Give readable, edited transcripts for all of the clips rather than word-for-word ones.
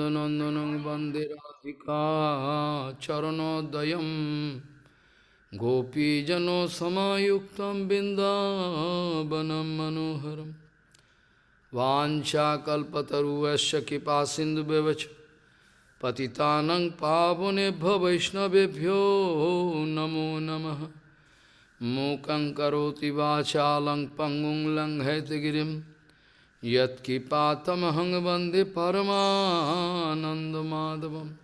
Nandana Vande Radhika Charanodayam Gopijano Samayuktam Bindavanam Manoharam Vancha Kalpataruvasya Kipa Sindhu Bevacha Patitanang Pavunebhyo Vaishnavebhyo Namo Namaha Mukhaṁ karoti vācālaṁ paṅguṁ laṅghayatagirim Yat kipātamahang vande paramānandamādhavam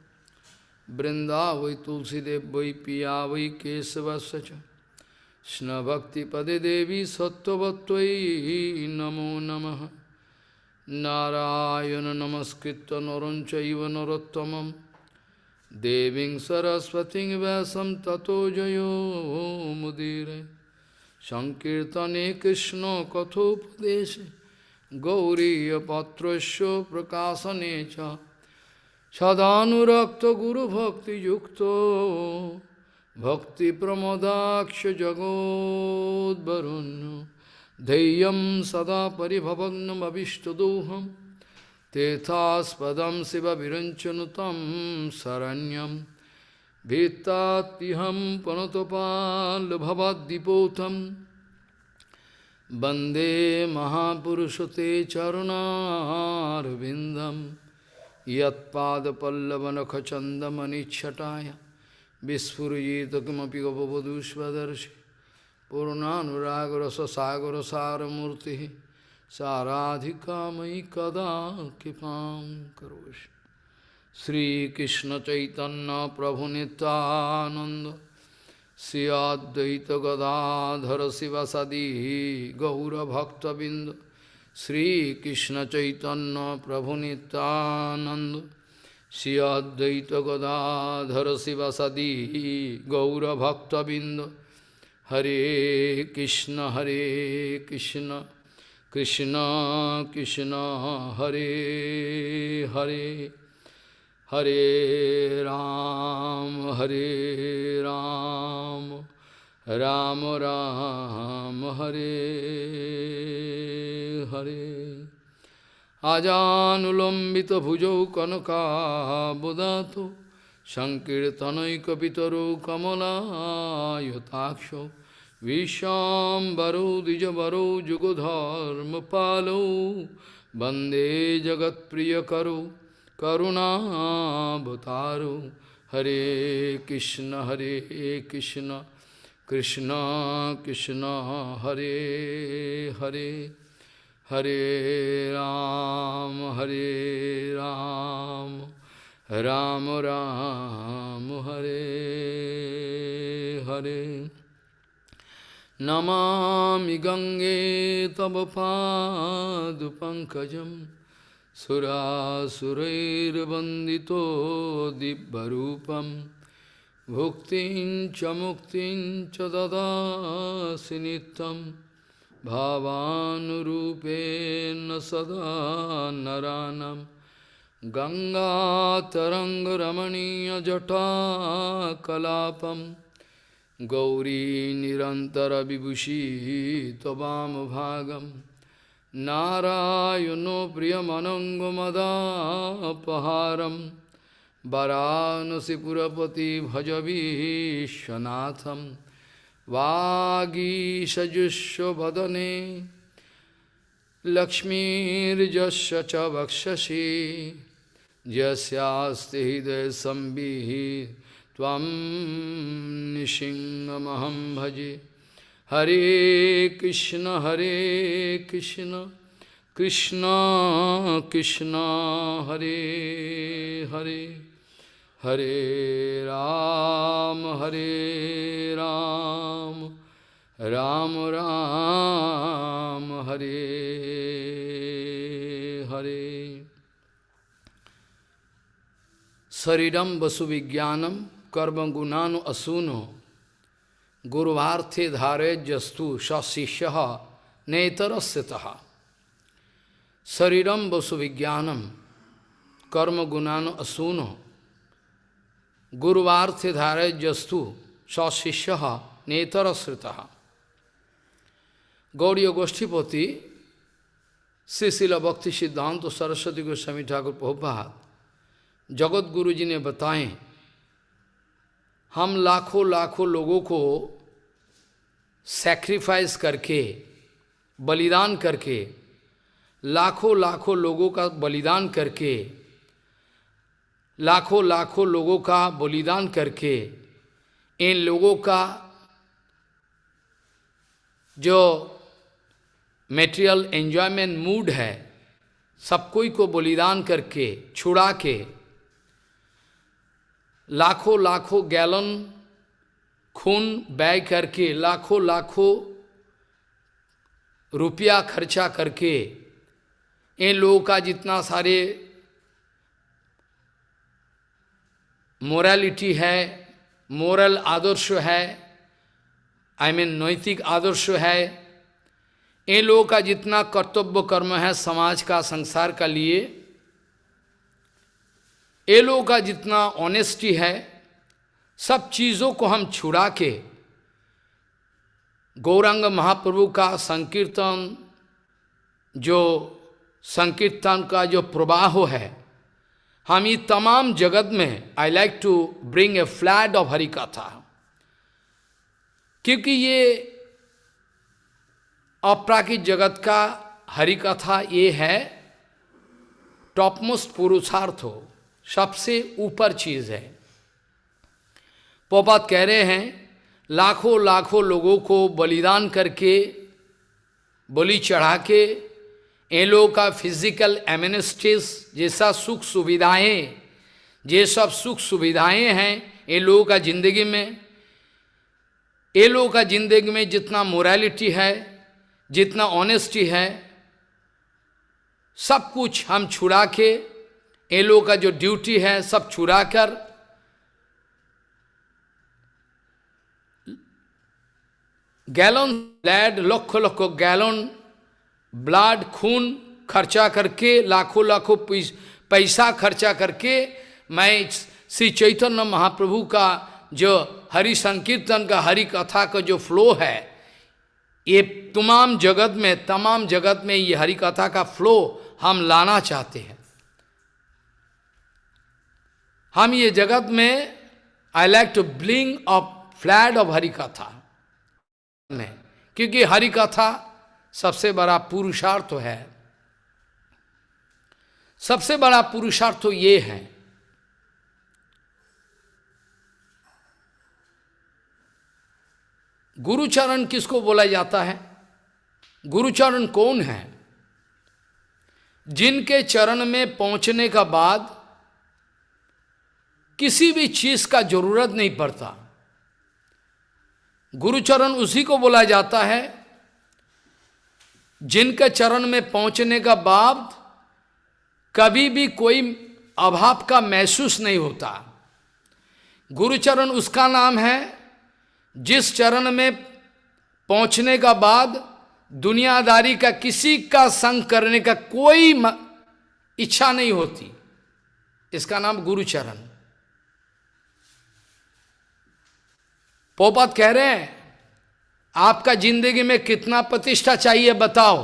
Brindāvai tulsidev vai piyā vai kesavasya Shna bhakti pade devi sattvatvai namo namaha Narayana namaskritta naram chaiva narottamam Deving Saraswating Vyasam Tato Jayo Mudire Sankirtane Krishna Kathopadeshe Gauriya Patrasya Prakasanecha Sadhanurakta Guru Bhakti Yukto Bhakti Pramodaksha Jagod Varunyo Deyam Sada Paribhavagnam Abhishtadoham Tethaspadam Siva Viranchanutam Saranyam Vitatiham Panatopal Bhavadipotam Bande Mahapurusate Charunar Vindam Yat Pada Pallavanakha Chandamani Chataya Vispurjita Kimapi Gopavadushvadarshi Purnanuragara Sasagara Saramurti Saradhika Mai Kada Kipam Karosh Sri Krishna Chaitanya Prabhu Nityananda Sri Advaita Gadadhara Sivasadi Gaura Bhakta Binda Sri Krishna Chaitanya Prabhu Nityananda Sri Advaita Gadadhara Sivasadi Gaura Bhakta Binda Hare Krishna Krishna Krishna Hare Hare Hare Ram Ram Ram Hare Hare Ajanulambita bhujau kanaka budato Sankirtanai kapitaro kamala yataksho Vishambaro Dijabaro Jugodharma Palo Bande Jagat Priyakaro Karuna Bhataro Hare Krishna Krishna Krishna Hare Hare Hare Ram Ram Ram Hare Hare Namami Gange Tava Padu Pankajam Surasurairvandito Dibbarupam Bhuktin Chamuktin Chadada Sinitam Bhavanurupena Sada Naranam Ganga Tarangaramaniya Jata Kalapam Gauri Nirantara Vibhushi Tobam Bhagam Narayano Priyamanangamadapaharam Varanasi Purapati Bhajavi Shanatham Vagi Sajusho Vadane Lakshmi Jasya Chavaksashi Jasyasti Hide Sambhi Tvam Nishingamaham Bhaji Hare Krishna Krishna Krishna Hare Hare Hare Ram Ram Ram Hare Hare Saridam Vasu Vijnanam Karma Gunanu Asuno Guruvārthe dhāre jastu sasishyaha netarasya Sariram vasu vijnanam karma gunano asuno Guruvārthe dhāre jastu sasishyaha netarasya Gauriya Goshtipati Sri Srila Bhakti Siddhanta Saraswati Goswami Thakur Prabhupada Jagat Guru जी ने बताएं, हम लाखों लाखों लोगों को sacrifice करके, बलिदान करके, लाखों लाखों लोगों का बलिदान करके, लाखों लाखों लोगों का बलिदान करके, इन लोगों का जो मेटेरियल एंजॉयमेंट मूड है, सब कोई को बलिदान करके, छुड़ा के, लाखों लाखों गैलन खून व्यय करके, लाखों लाखों रुपया खर्चा करके, इन लोगों का जितना सारे मोरालिटी है, मोरल आदर्श है, नैतिक आदर्श है, इन लोगों का जितना कर्तव्य कर्म है समाज का, संसार का लिए, ये लोगों का जितना ऑनेस्टी है, सब चीज़ों को हम छुड़ा के गौरांग महाप्रभु का संकीर्तन, जो संकीर्तन का जो प्रवाह है, हम ये तमाम जगत में, I like to bring a flag of Hari Katha, क्योंकि ये अपराकृत जगत का हरि कथा ये है टॉपमोस्ट पुरुषार्थ हो, सबसे ऊपर चीज है। पोपात कह रहे हैं लाखों लाखों लोगों को बलिदान करके, बलि चढ़ा के, इन लोगों का फिजिकल एमिनिस्टिस जैसा सुख सुविधाएं, ये सब सुख सुविधाएं हैं इन लोगों का जिंदगी में, ये लोगों का जिंदगी में जितना मोरालिटी है, जितना ऑनेस्टी है, सब कुछ हम छुड़ा के, इन लोगों का जो ड्यूटी है सब छुड़ा कर गैलन ब्लड, लाखों लाखों गैलन ब्लड खून खर्चा करके, लाखों लाखों पैसा खर्चा करके, मैं श्री चैतन्य महाप्रभु का जो हरि संकीर्तन का, हरि कथा का जो फ्लो है, ये तमाम जगत में ये हरि कथा का फ्लो हम लाना चाहते हैं। हम ये जगत में I like to bring a flag of Hari Katha में, क्योंकि हरि कथा सबसे बड़ा पुरुषार्थ है। सबसे बड़ा पुरुषार्थ ये है, गुरुचरण किसको बोला जाता है? गुरुचरण कौन है? जिनके चरण में पहुंचने का बाद किसी भी चीज का जरूरत नहीं पड़ता। गुरुचरण उसी को बोला जाता है जिनके चरण में पहुंचने का बाद कभी भी कोई अभाव का महसूस नहीं होता। गुरुचरण उसका नाम है जिस चरण में पहुंचने का बाद दुनियादारी का, किसी का संग करने का कोई इच्छा नहीं होती। इसका नाम गुरुचरण। पोपात कह रहे हैं आपका जिंदगी में कितना प्रतिष्ठा चाहिए बताओ,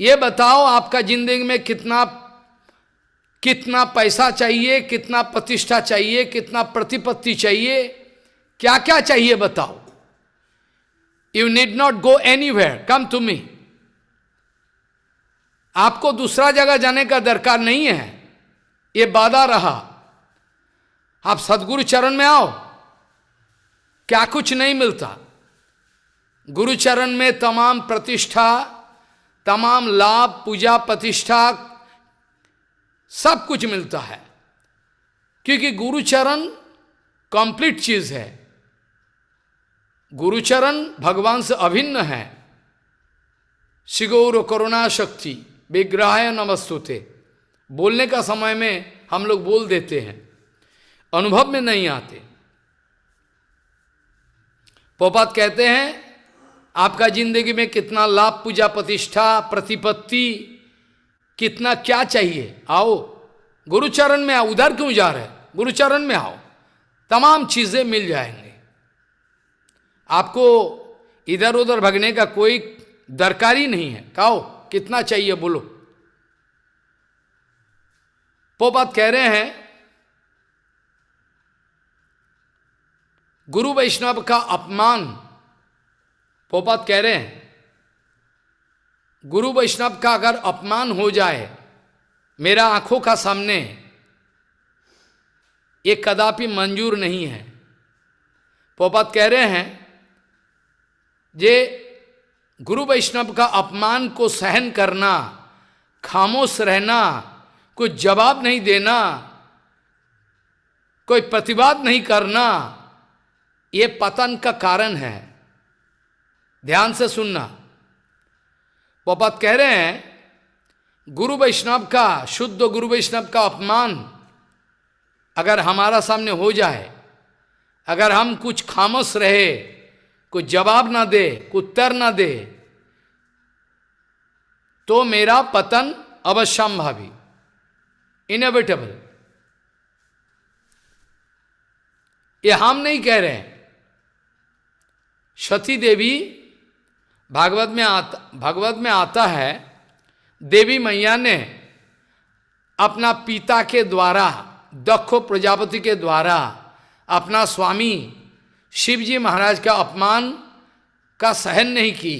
ये बताओ आपका जिंदगी में कितना पैसा चाहिए, कितना प्रतिष्ठा चाहिए, कितना प्रतिपत्ति चाहिए, क्या क्या चाहिए बताओ। You need not go anywhere, come to me. आपको दूसरा जगह जाने का दरकार नहीं है, ये बाधा रहा। आप सदगुरु चरण में आओ, क्या कुछ नहीं मिलता। गुरुचरण में तमाम प्रतिष्ठा, तमाम लाभ, पूजा प्रतिष्ठा सब कुछ मिलता है, क्योंकि गुरुचरण कंप्लीट चीज है। गुरुचरण भगवान से अभिन्न है। शिगौर करुणा शक्ति विग्रहाय नमस्तुते, बोलने का समय में हम लोग बोल देते हैं, अनुभव में नहीं आते। पोपात कहते हैं आपका जिंदगी में कितना लाभ, पूजा प्रतिष्ठा, प्रतिपत्ति, कितना क्या चाहिए, आओ गुरुचरण में आओ। उधर क्यों जा रहे? गुरुचरण में आओ, तमाम चीजें मिल जाएंगे। आपको इधर उधर भगने का कोई दरकार ही नहीं है। कहो कितना चाहिए बोलो। पोपत कह रहे हैं गुरु वैष्णव का अपमान, पोपत कह रहे हैं गुरु वैष्णव का अगर अपमान हो जाए मेरा आंखों का सामने, ये कदापि मंजूर नहीं है। पोपत कह रहे हैं जे गुरु वैष्णव का अपमान को सहन करना, खामोश रहना, कोई जवाब नहीं देना, कोई प्रतिवाद नहीं करना, ये पतन का कारण है। ध्यान से सुनना। पोपत कह रहे हैं गुरु वैष्णव का, शुद्ध गुरु वैष्णव का अपमान अगर हमारा सामने हो जाए, अगर हम कुछ खामोश रहे, कुछ जवाब ना दे, कुछ उत्तर ना दे, तो मेरा पतन अवश्यंभावी, इनएविटेबल। ये हम नहीं कह रहे हैं। सती देवी भागवत में आता है, देवी मैया ने अपना पिता के द्वारा, दक्ष प्रजापति के द्वारा अपना स्वामी शिवजी महाराज का अपमान का सहन नहीं की,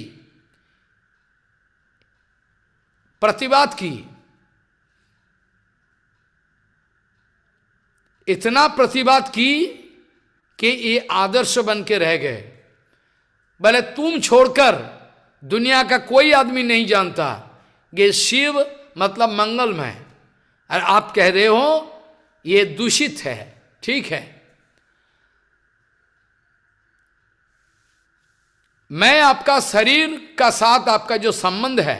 प्रतिवाद की। इतना प्रतिवाद की कि ये आदर्श बन के रह गए। भले तुम छोड़कर दुनिया का कोई आदमी नहीं जानता कि शिव मतलब मंगलमय, और आप कह रहे हो ये दूषित है। ठीक है, मैं आपका शरीर का साथ आपका जो संबंध है,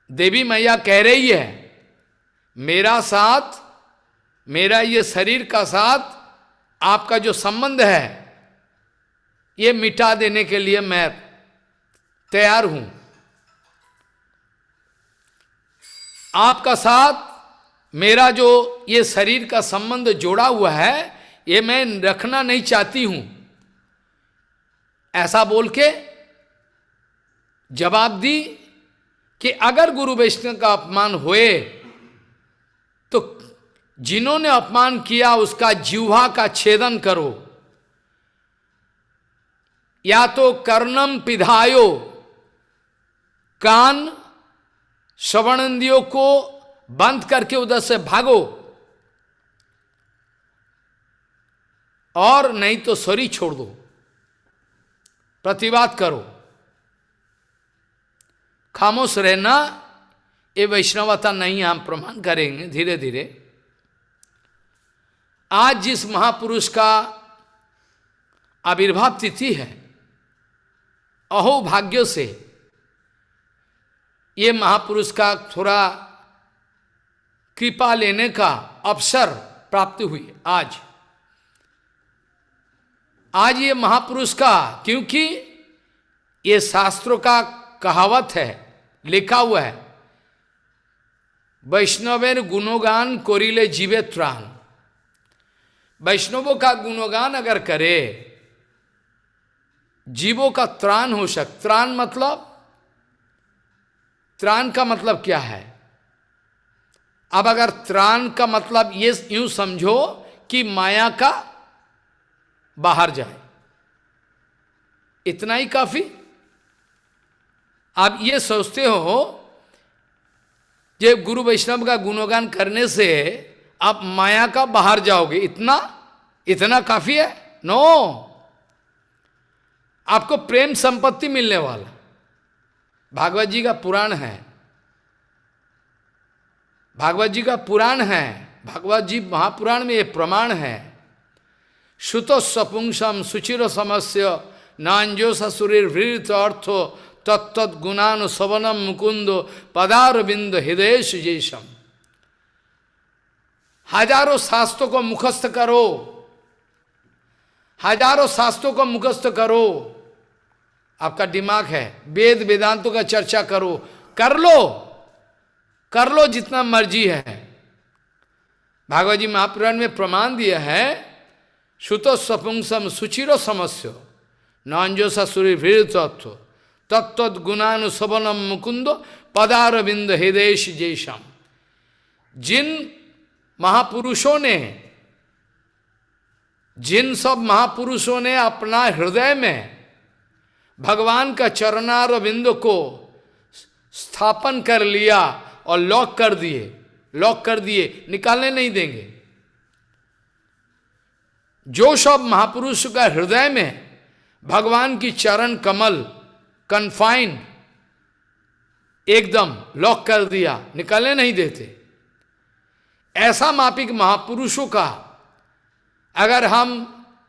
देवी मैया कह रही है मेरा साथ, मेरा ये शरीर का साथ आपका जो संबंध है ये मिटा देने के लिए मैं तैयार हूं। आपका साथ मेरा जो ये शरीर का संबंध जोड़ा हुआ है ये मैं रखना नहीं चाहती हूं। ऐसा बोल के जवाब दी कि अगर गुरु वैष्णव का अपमान हुए तो जिन्होंने अपमान किया उसका जिह्वा का छेदन करो, या तो कर्णम पिधायो, कान श्रवणेंद्रियों को बंद करके उधर से भागो, और नहीं तो शरीर छोड़ दो, प्रतिवाद करो। खामोश रहना ये वैष्णवता नहीं, हम प्रमाण करेंगे धीरे धीरे। आज जिस महापुरुष का आविर्भाव तिथि है, अहो भाग्यों से ये महापुरुष का थोड़ा कृपा लेने का अवसर प्राप्त हुई आज ये महापुरुष का, क्योंकि ये शास्त्रों का कहावत है, लिखा हुआ है, वैष्णवेर गुणगान कोरिले जीवे त्राण। वैष्णवों का गुणगान अगर करे जीवों का त्राण हो सकता। त्राण मतलब, त्राण का मतलब क्या है? अब अगर त्राण का मतलब ये यूं समझो कि माया का बाहर जाए, इतना ही काफी। आप ये सोचते हो जब गुरु वैष्णव का गुणगान करने से आप माया का बाहर जाओगे, इतना काफी है? नो, आपको प्रेम संपत्ति मिलने वाला। भागवत जी का पुराण है, भागवत जी का पुराण है, भागवत जी महापुराण में ये प्रमाण है। श्रुतो सपुंसम सुचिर समस्य नांजो ससुरीर वृत अर्थो तत्त गुणानु सवनम मुकुंदो पदारविंद हृदय जैसम। हजारों शास्त्रों को मुखस्त करो, हजारों शास्त्रों को मुखस्त करो। आपका दिमाग है, वेद वेदांतों का चर्चा करो, कर लो जितना मर्जी है। भागवत जी महापुराण में प्रमाण दिया है, श्रुतो स्वपुंसम सुचिरो समस्यो नांजो ससुरी भीड़त्व तत्त गुणानुसवनम मुकुंदो पदारविंद हृदय जैसम। जिन महापुरुषों ने, जिन सब महापुरुषों ने अपना हृदय में भगवान का चरणारविंद को स्थापन कर लिया और लॉक कर दिए, निकालने नहीं देंगे। जो सब महापुरुष का हृदय में भगवान की चरण कमल कन्फाइन एकदम लॉक कर दिया, निकालने नहीं देते, ऐसा मापिक महापुरुषों का अगर हम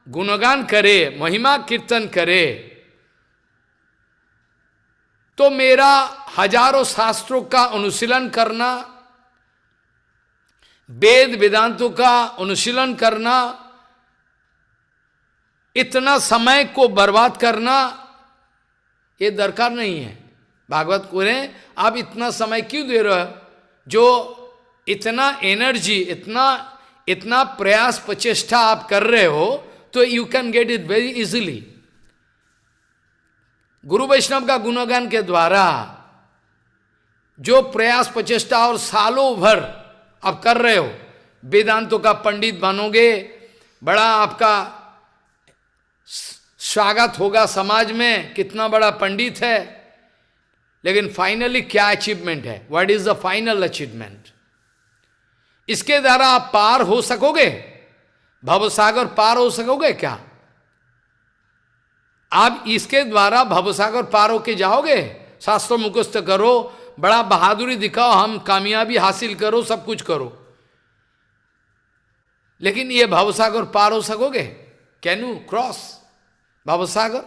गुणगान करें, महिमा कीर्तन करें, तो मेरा हजारों शास्त्रों का अनुशीलन करना, वेद वेदांतों का अनुशीलन करना, इतना समय को बर्बाद करना, ये दरकार नहीं है। भागवत को रहे आप इतना समय क्यों दे रहे हो? जो इतना एनर्जी, इतना प्रयास प्रचेष्टा आप कर रहे हो, तो you can get it very easily. गुरु वैष्णव का गुणगान के द्वारा जो प्रयास प्रचेष्टा और सालों भर आप कर रहे हो, वेदांतों का पंडित बनोगे, बड़ा आपका स्वागत होगा समाज में, कितना बड़ा पंडित है, लेकिन फाइनली क्या अचीवमेंट है? What is the final achievement? इसके द्वारा आप पार हो सकोगे? भवसागर पार हो सकोगे क्या? आप इसके द्वारा भवसागर पार होके जाओगे? शास्त्र मुखस्त करो, बड़ा बहादुरी दिखाओ, हम कामयाबी हासिल करो, सब कुछ करो, लेकिन ये भवसागर पार हो सकोगे? कैन यू क्रॉस भवसागर?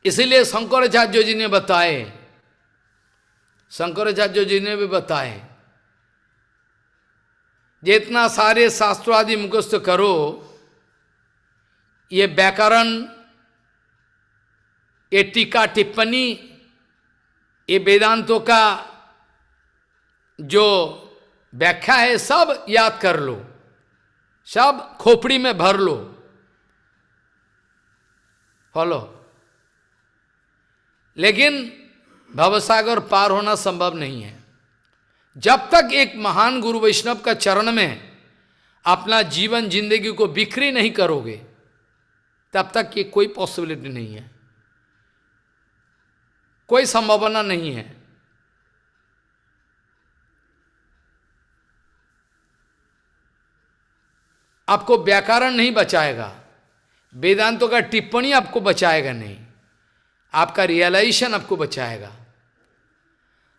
इसीलिए शंकराचार्य जी ने बताए, शंकराचार्य जी ने भी बताए, जितना सारे शास्त्र आदि मुखस्त करो, ये व्याकरण, ये टीका टिप्पणी, ये वेदांतों का जो व्याख्या है, सब याद कर लो, सब खोपड़ी में भर लो, फॉलो। लेकिन भवसागर पार होना संभव नहीं है। जब तक एक महान गुरु वैष्णव का चरण में अपना जीवन जिंदगी को बिखरी नहीं करोगे, तब तक ये कोई पॉसिबिलिटी नहीं है, कोई संभावना नहीं है। आपको व्याकरण नहीं बचाएगा, वेदांतों का टिप्पणी आपको बचाएगा नहीं, आपका रियलाइजेशन आपको बचाएगा,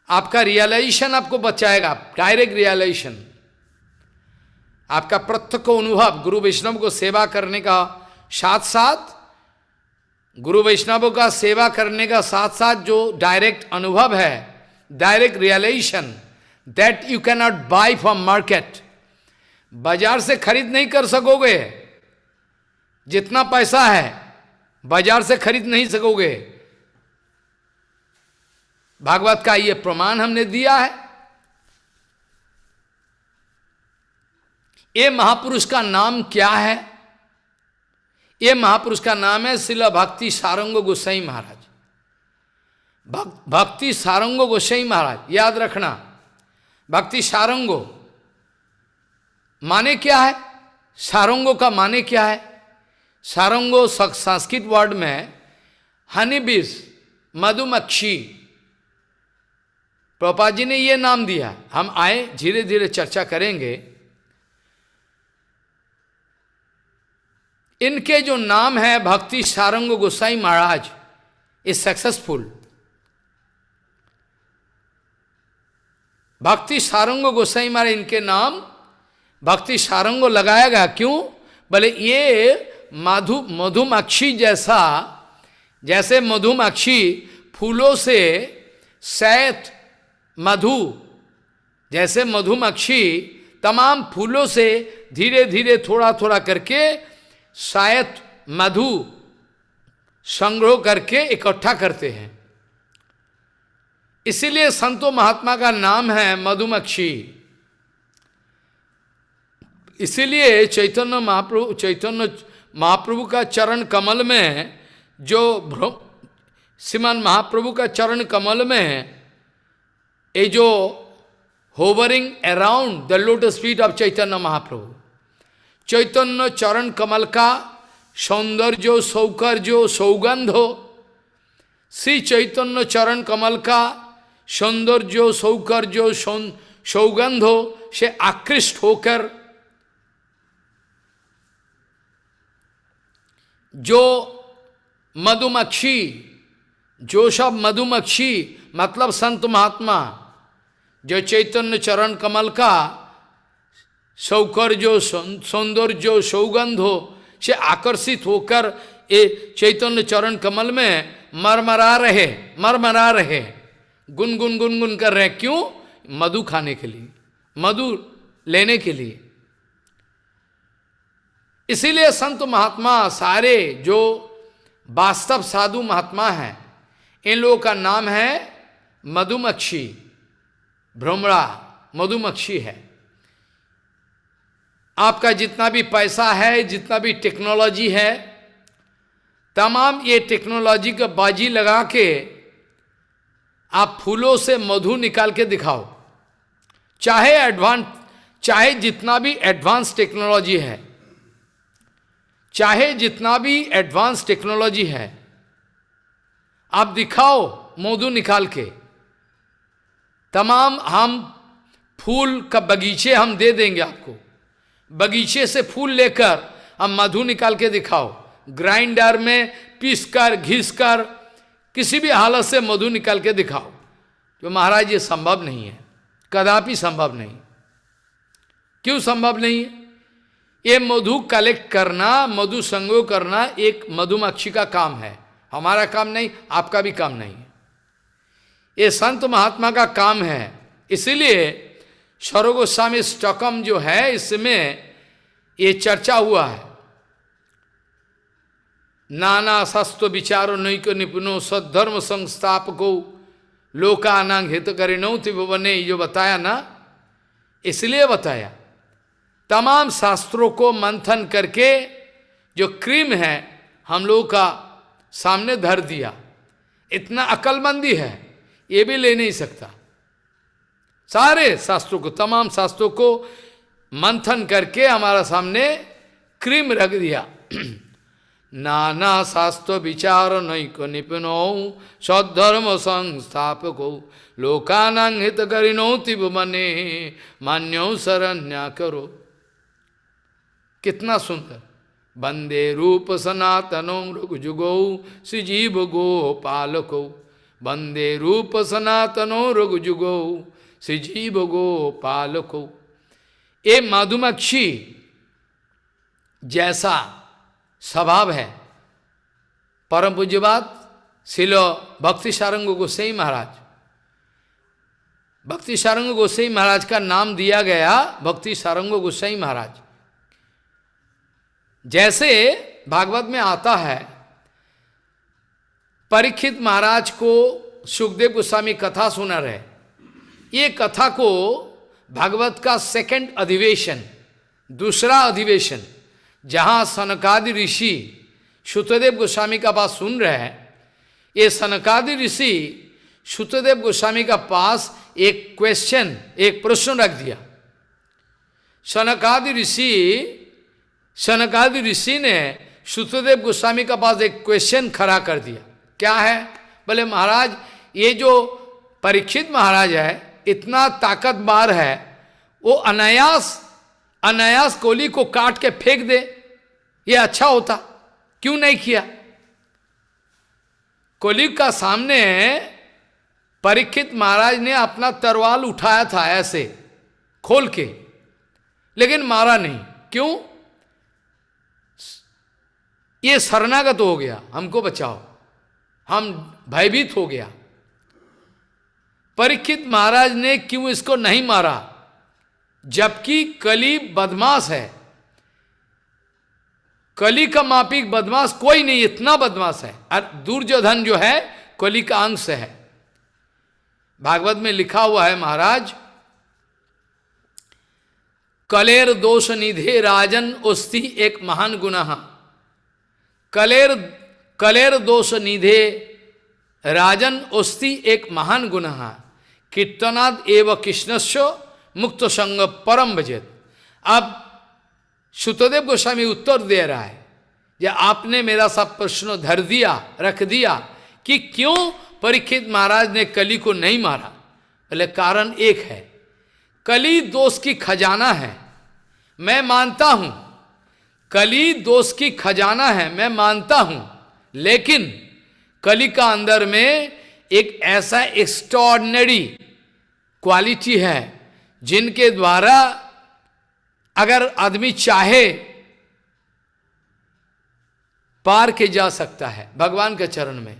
आपका रियलाइजेशन आपको बचाएगा, डायरेक्ट रियलाइजेशन, आपका प्रत्यक्ष अनुभव। गुरु वैष्णव को सेवा करने का साथ साथ, गुरु वैष्णवों का सेवा करने का साथ साथ जो डायरेक्ट अनुभव है, direct realization, that you can not buy from market. बाजार से खरीद नहीं कर सकोगे, जितना पैसा है बाजार से खरीद नहीं सकोगे। भागवत का ये प्रमाण हमने दिया है। ये महापुरुष का नाम क्या है? ये महापुरुष का नाम है श्रील भक्ति सारंग गोसाई महाराज। भक्ति सारंग गोसाई महाराज, याद रखना। भक्ति सारंगो माने क्या है? सारंगो का माने क्या है? सारंगो संस्कृत वर्ड में हनी बीज, मधुमक्खी, प्रभुपाद जी ने ये नाम दिया। हम आए धीरे धीरे चर्चा करेंगे। इनके जो नाम है भक्ति सारंग गोसाई महाराज इज सक्सेसफुल। भक्ति सारंग गोसाई महाराज, इनके नाम भक्ति सारंगो लगाया गया। क्यों? बोले ये मधुमक्खी जैसा, जैसे मधुमक्खी फूलों से शहद, मधु, जैसे मधुमक्खी तमाम फूलों से धीरे धीरे थोड़ा थोड़ा करके शायद मधु संग्रह करके इकट्ठा करते हैं। इसीलिए संतो महात्मा का नाम है मधुमक्खी। इसीलिए चैतन्य महाप्रभु का चरण कमल में, जो श्रीमान महाप्रभु का चरण कमल में ये जो hovering around the lotus feet of Chaitanya Mahaprabhu, चैतन्य चरण कमल का सौंदर्य सौकर्य सौगंधो, श्री चैतन्य चरण कमल का सौंदर्य सौकर्य सौगंधो से आकृष्ट होकर जो मधुमक्खी, जो सब मधुमक्खी मतलब संत महात्मा, जो चैतन्य चरण कमल का सौकर्य सौंदर्य सौगंधो से आकर्षित होकर ये चैतन्य चरण कमल में मरमरा रहे, गुनगुन कर रहे। क्यों? मधु खाने के लिए, मधु लेने के लिए। इसीलिए संत महात्मा सारे जो वास्तव साधु महात्मा हैं, इन लोगों का नाम है मधुमक्खी, भ्रमरा मधुमक्खी है। आपका जितना भी पैसा है, जितना भी टेक्नोलॉजी है, तमाम ये टेक्नोलॉजी का बाजी लगा के आप फूलों से मधु निकाल के दिखाओ, चाहे जितना भी एडवांस टेक्नोलॉजी है, चाहे जितना भी एडवांस टेक्नोलॉजी है, आप दिखाओ मधु निकाल के। तमाम हम फूल का बगीचे हम दे देंगे आपको, बगीचे से फूल लेकर हम मधु निकाल के दिखाओ, ग्राइंडर में पीसकर घिसकर किसी भी हालत से मधु निकाल के दिखाओ। तो महाराज ये संभव नहीं है, कदापि संभव नहीं। क्यों संभव नहीं है? ये मधु कलेक्ट करना, मधु संग्रह करना एक मधुमक्खी का काम है, हमारा काम नहीं, आपका भी काम नहीं है, ये संत महात्मा का काम है। इसीलिए स्वरूप गोस्वामी स्टॉकहोम जो है, इसमें ये चर्चा हुआ है, नाना शास्त्र विचारो नैक निपुणो सद्धर्म संस्थापको लोकानांग हित करिणो त्रिभुवने, जो बताया ना, इसलिए बताया। तमाम शास्त्रों को मंथन करके जो क्रीम है हम लोगों का सामने धर दिया। इतना अक्लमंदी है, ये भी ले नहीं सकता। सारे शास्त्रों को, तमाम शास्त्रों को मंथन करके हमारा सामने क्रीम रख दिया। नाना शास्त्र विचार नैको निपुणो सद्धर्म संस्थापको लोकानां हित करिणो त्रिभुवने मान्यो शरण्या करो। कितना सुंदर। वंदे रूप सनातनो रघुजुगो श्रीजीव गोपालको, वंदे रूप सनातनो रघुजुगो श्रीजीव गोपालको। ये मधुमक्खी जैसा स्वभाव है। परम पूज्यपाद श्रील भक्ति सारंग गोसाई महाराज, भक्ति सारंग गोसाई महाराज का नाम दिया गया भक्ति सारंग गोसाई महाराज। जैसे भागवत में आता है, परीक्षित महाराज को सुखदेव गोस्वामी कथा सुना रहे। ये कथा को भागवत का सेकंड अधिवेशन, दूसरा अधिवेशन, जहाँ सनकादि ऋषि शुतदेव गोस्वामी का पास सुन रहे हैं, ये सनकादि ऋषि शुतदेव गोस्वामी का पास एक क्वेश्चन, एक प्रश्न रख दिया। सनकादि ऋषि ने शुतदेव गोस्वामी का पास एक क्वेश्चन खड़ा कर दिया। क्या है? बोले महाराज, ये जो परीक्षित महाराज है इतना ताकतवर है, वो अनायास कोली को काट के फेंक दे, ये अच्छा होता, क्यों नहीं किया? कोली का सामने परीक्षित महाराज ने अपना तलवार उठाया था ऐसे खोल के, लेकिन मारा नहीं। क्यों? ये शरणागत हो गया, हमको बचाओ, हम भयभीत हो गया। परीक्षित महाराज ने क्यों इसको नहीं मारा? जबकि कली बदमाश है, कली का मापिक बदमाश कोई नहीं, इतना बदमाश है। और दुर्योधन जो है कली का अंश है। भागवत में लिखा हुआ है महाराज, कलेर दोष निधे राजन उस्ति एक महान गुनाह। कलेर दोष निधे राजन उस्ति एक महान गुनाह। कीर्तनाद एव कृष्णस्य मुक्त संग परम भजेत। अब शुतदेव गोस्वामी उत्तर दे रहा है कि आपने मेरा सब प्रश्न धर दिया, रख दिया कि क्यों परीक्षित महाराज ने कली को नहीं मारा। पहले कारण एक है, कली दोष की खजाना है, मैं मानता हूं, कली दोष की खजाना है, मैं मानता हूं, लेकिन कली का अंदर में एक ऐसा एक्स्ट्राऑर्डिनरी क्वालिटी है जिनके द्वारा अगर आदमी चाहे पार के जा सकता है भगवान के चरण में।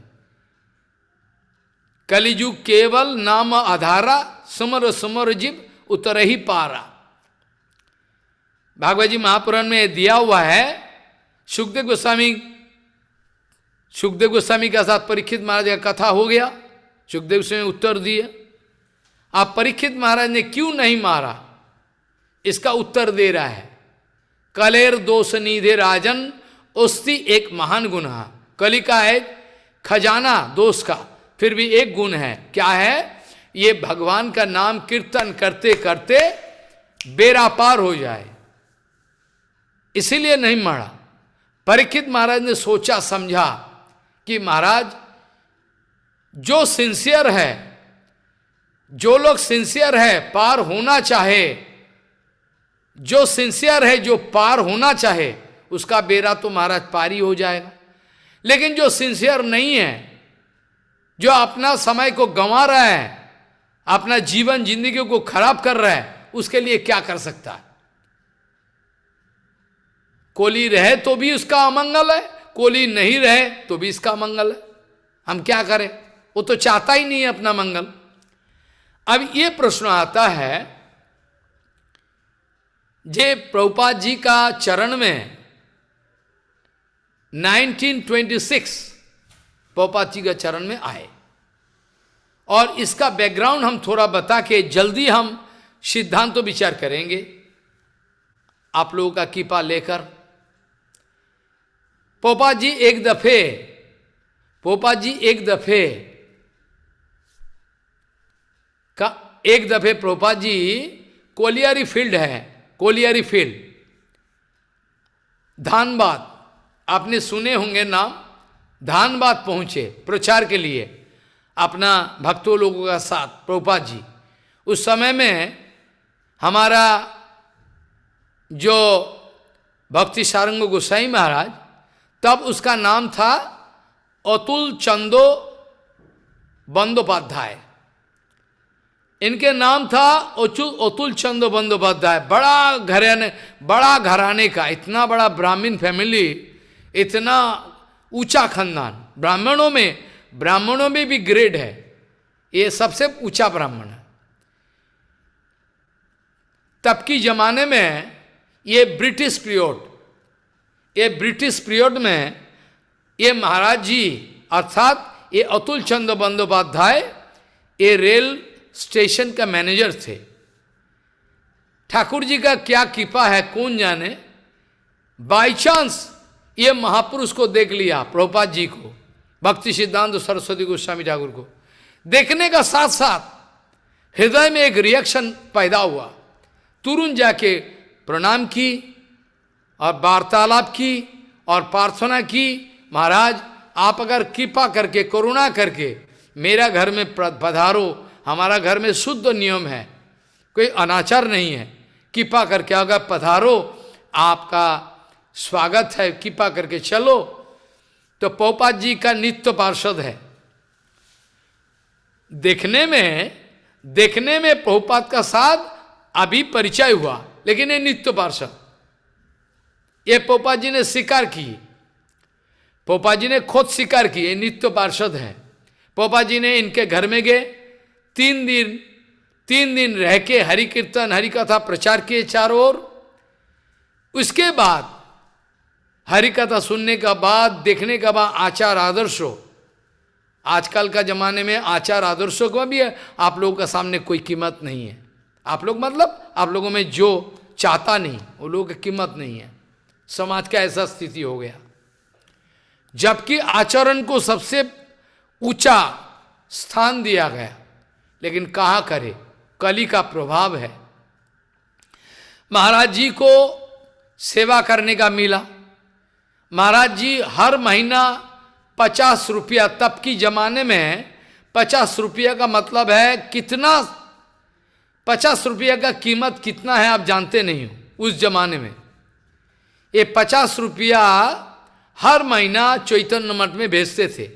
कलिजुग केवल नाम आधारा, सुमर सुमर जीव उतर ही पारा। भागवत जी महापुराण में दिया हुआ है, सुखदेव गोस्वामी के साथ परीक्षित महाराज का कथा हो गया, सुखदेव गोस्वामी उत्तर दिए। आप परीक्षित महाराज ने क्यों नहीं मारा, इसका उत्तर दे रहा है। कलेर दोष निधे राजन उस्ती एक महान गुण है। कली का है खजाना दोष का, फिर भी एक गुण है, क्या है? ये भगवान का नाम कीर्तन करते करते बेड़ा पार हो जाए, इसीलिए नहीं मारा। परीक्षित महाराज ने सोचा समझा कि महाराज जो सिंसियर है, जो लोग सिंसियर है पार होना चाहे, जो सिंसियर है जो पार होना चाहे उसका बेड़ा तो महाराज पार ही हो जाएगा। लेकिन जो सिंसियर नहीं है, जो अपना समय को गंवा रहा है, अपना जीवन जिंदगी को खराब कर रहा है, उसके लिए क्या कर सकता है? कोली रहे तो भी उसका अमंगल है, कोली नहीं रहे तो भी इसका मंगल है। हम क्या करें? वो तो चाहता ही नहीं है अपना मंगल। अब ये प्रश्न आता है, जे प्रभुपाद जी का चरण में 1926 प्रभुपाद जी का चरण में आए, और इसका बैकग्राउंड हम थोड़ा बता के जल्दी हम सिद्धांत तो विचार करेंगे आप लोगों का कृपा लेकर। प्रभुपाद जी एक दफे प्रभुपाद जी कोलियारी फील्ड है, कोलियारी फील्ड धानबाद, आपने सुने होंगे नाम। धानबाद पहुंचे प्रचार के लिए अपना भक्तों लोगों का साथ प्रभुपाद जी। उस समय में हमारा जो भक्ति सारंग गोसाई महाराज, तब उसका नाम था अतुल चंदो बंदोपाध्याय, इनके नाम था अतुल चंदो बंदोपाध्याय। बड़ा घराने का, इतना बड़ा ब्राह्मण फैमिली, इतना ऊंचा खानदान। ब्राह्मणों में भी ग्रेड है, ये सबसे ऊंचा ब्राह्मण है। तब की जमाने में ये ब्रिटिश पीरियड में ये महाराज जी अर्थात ये अतुल चंद्र बंदोपाध्याय ये रेल स्टेशन का मैनेजर थे। ठाकुर जी का क्या कृपा है कौन जाने, बाई चांस ये महापुरुष को देख लिया, प्रभुपाद जी को, भक्ति सिद्धांत सरस्वती गोस्वामी ठाकुर को देखने का साथ साथ हृदय में एक रिएक्शन पैदा हुआ। तुरंत जाके प्रणाम की और वार्तालाप की और प्रार्थना की, महाराज आप अगर कृपा करके करुणा करके मेरा घर में पधारो, हमारा घर में शुद्ध नियम है, कोई अनाचार नहीं है, कृपा करके अगर पधारो, आपका स्वागत है, कृपा करके चलो। तो प्रभुपाद जी का नित्य पार्षद है। देखने में प्रभुपाद का साथ अभी परिचय हुआ, लेकिन ये नित्य पार्षद, ये प्रभुपाद जी ने स्वीकार की, प्रभुपाद जी ने खुद स्वीकार की, ये नित्य पार्षद है। प्रभुपाद जी ने इनके घर में गए, 3 दिन रह के हरि कीर्तन हरि कथा प्रचार किए चारों ओर। उसके बाद हरि कथा सुनने का बाद, देखने का बाद आचार आदर्शों, आजकल का जमाने में आचार आदर्शों का भी आप लोगों का सामने कोई कीमत नहीं है। आप लोग मतलब आप लोगों में जो चाहता नहीं वो लोगों की कीमत नहीं है। समाज का ऐसा स्थिति हो गया, जबकि आचरण को सबसे ऊंचा स्थान दिया गया, लेकिन कहाँ करे, कली का प्रभाव है। महाराज जी को सेवा करने का मिला। महाराज जी हर महीना 50 रुपया, तब की जमाने में 50 रुपया का मतलब है कितना, 50 रुपया का कीमत कितना है आप जानते नहीं हो उस जमाने में। ये 50 रुपया हर महीना चैतन्य मठ में भेजते थे।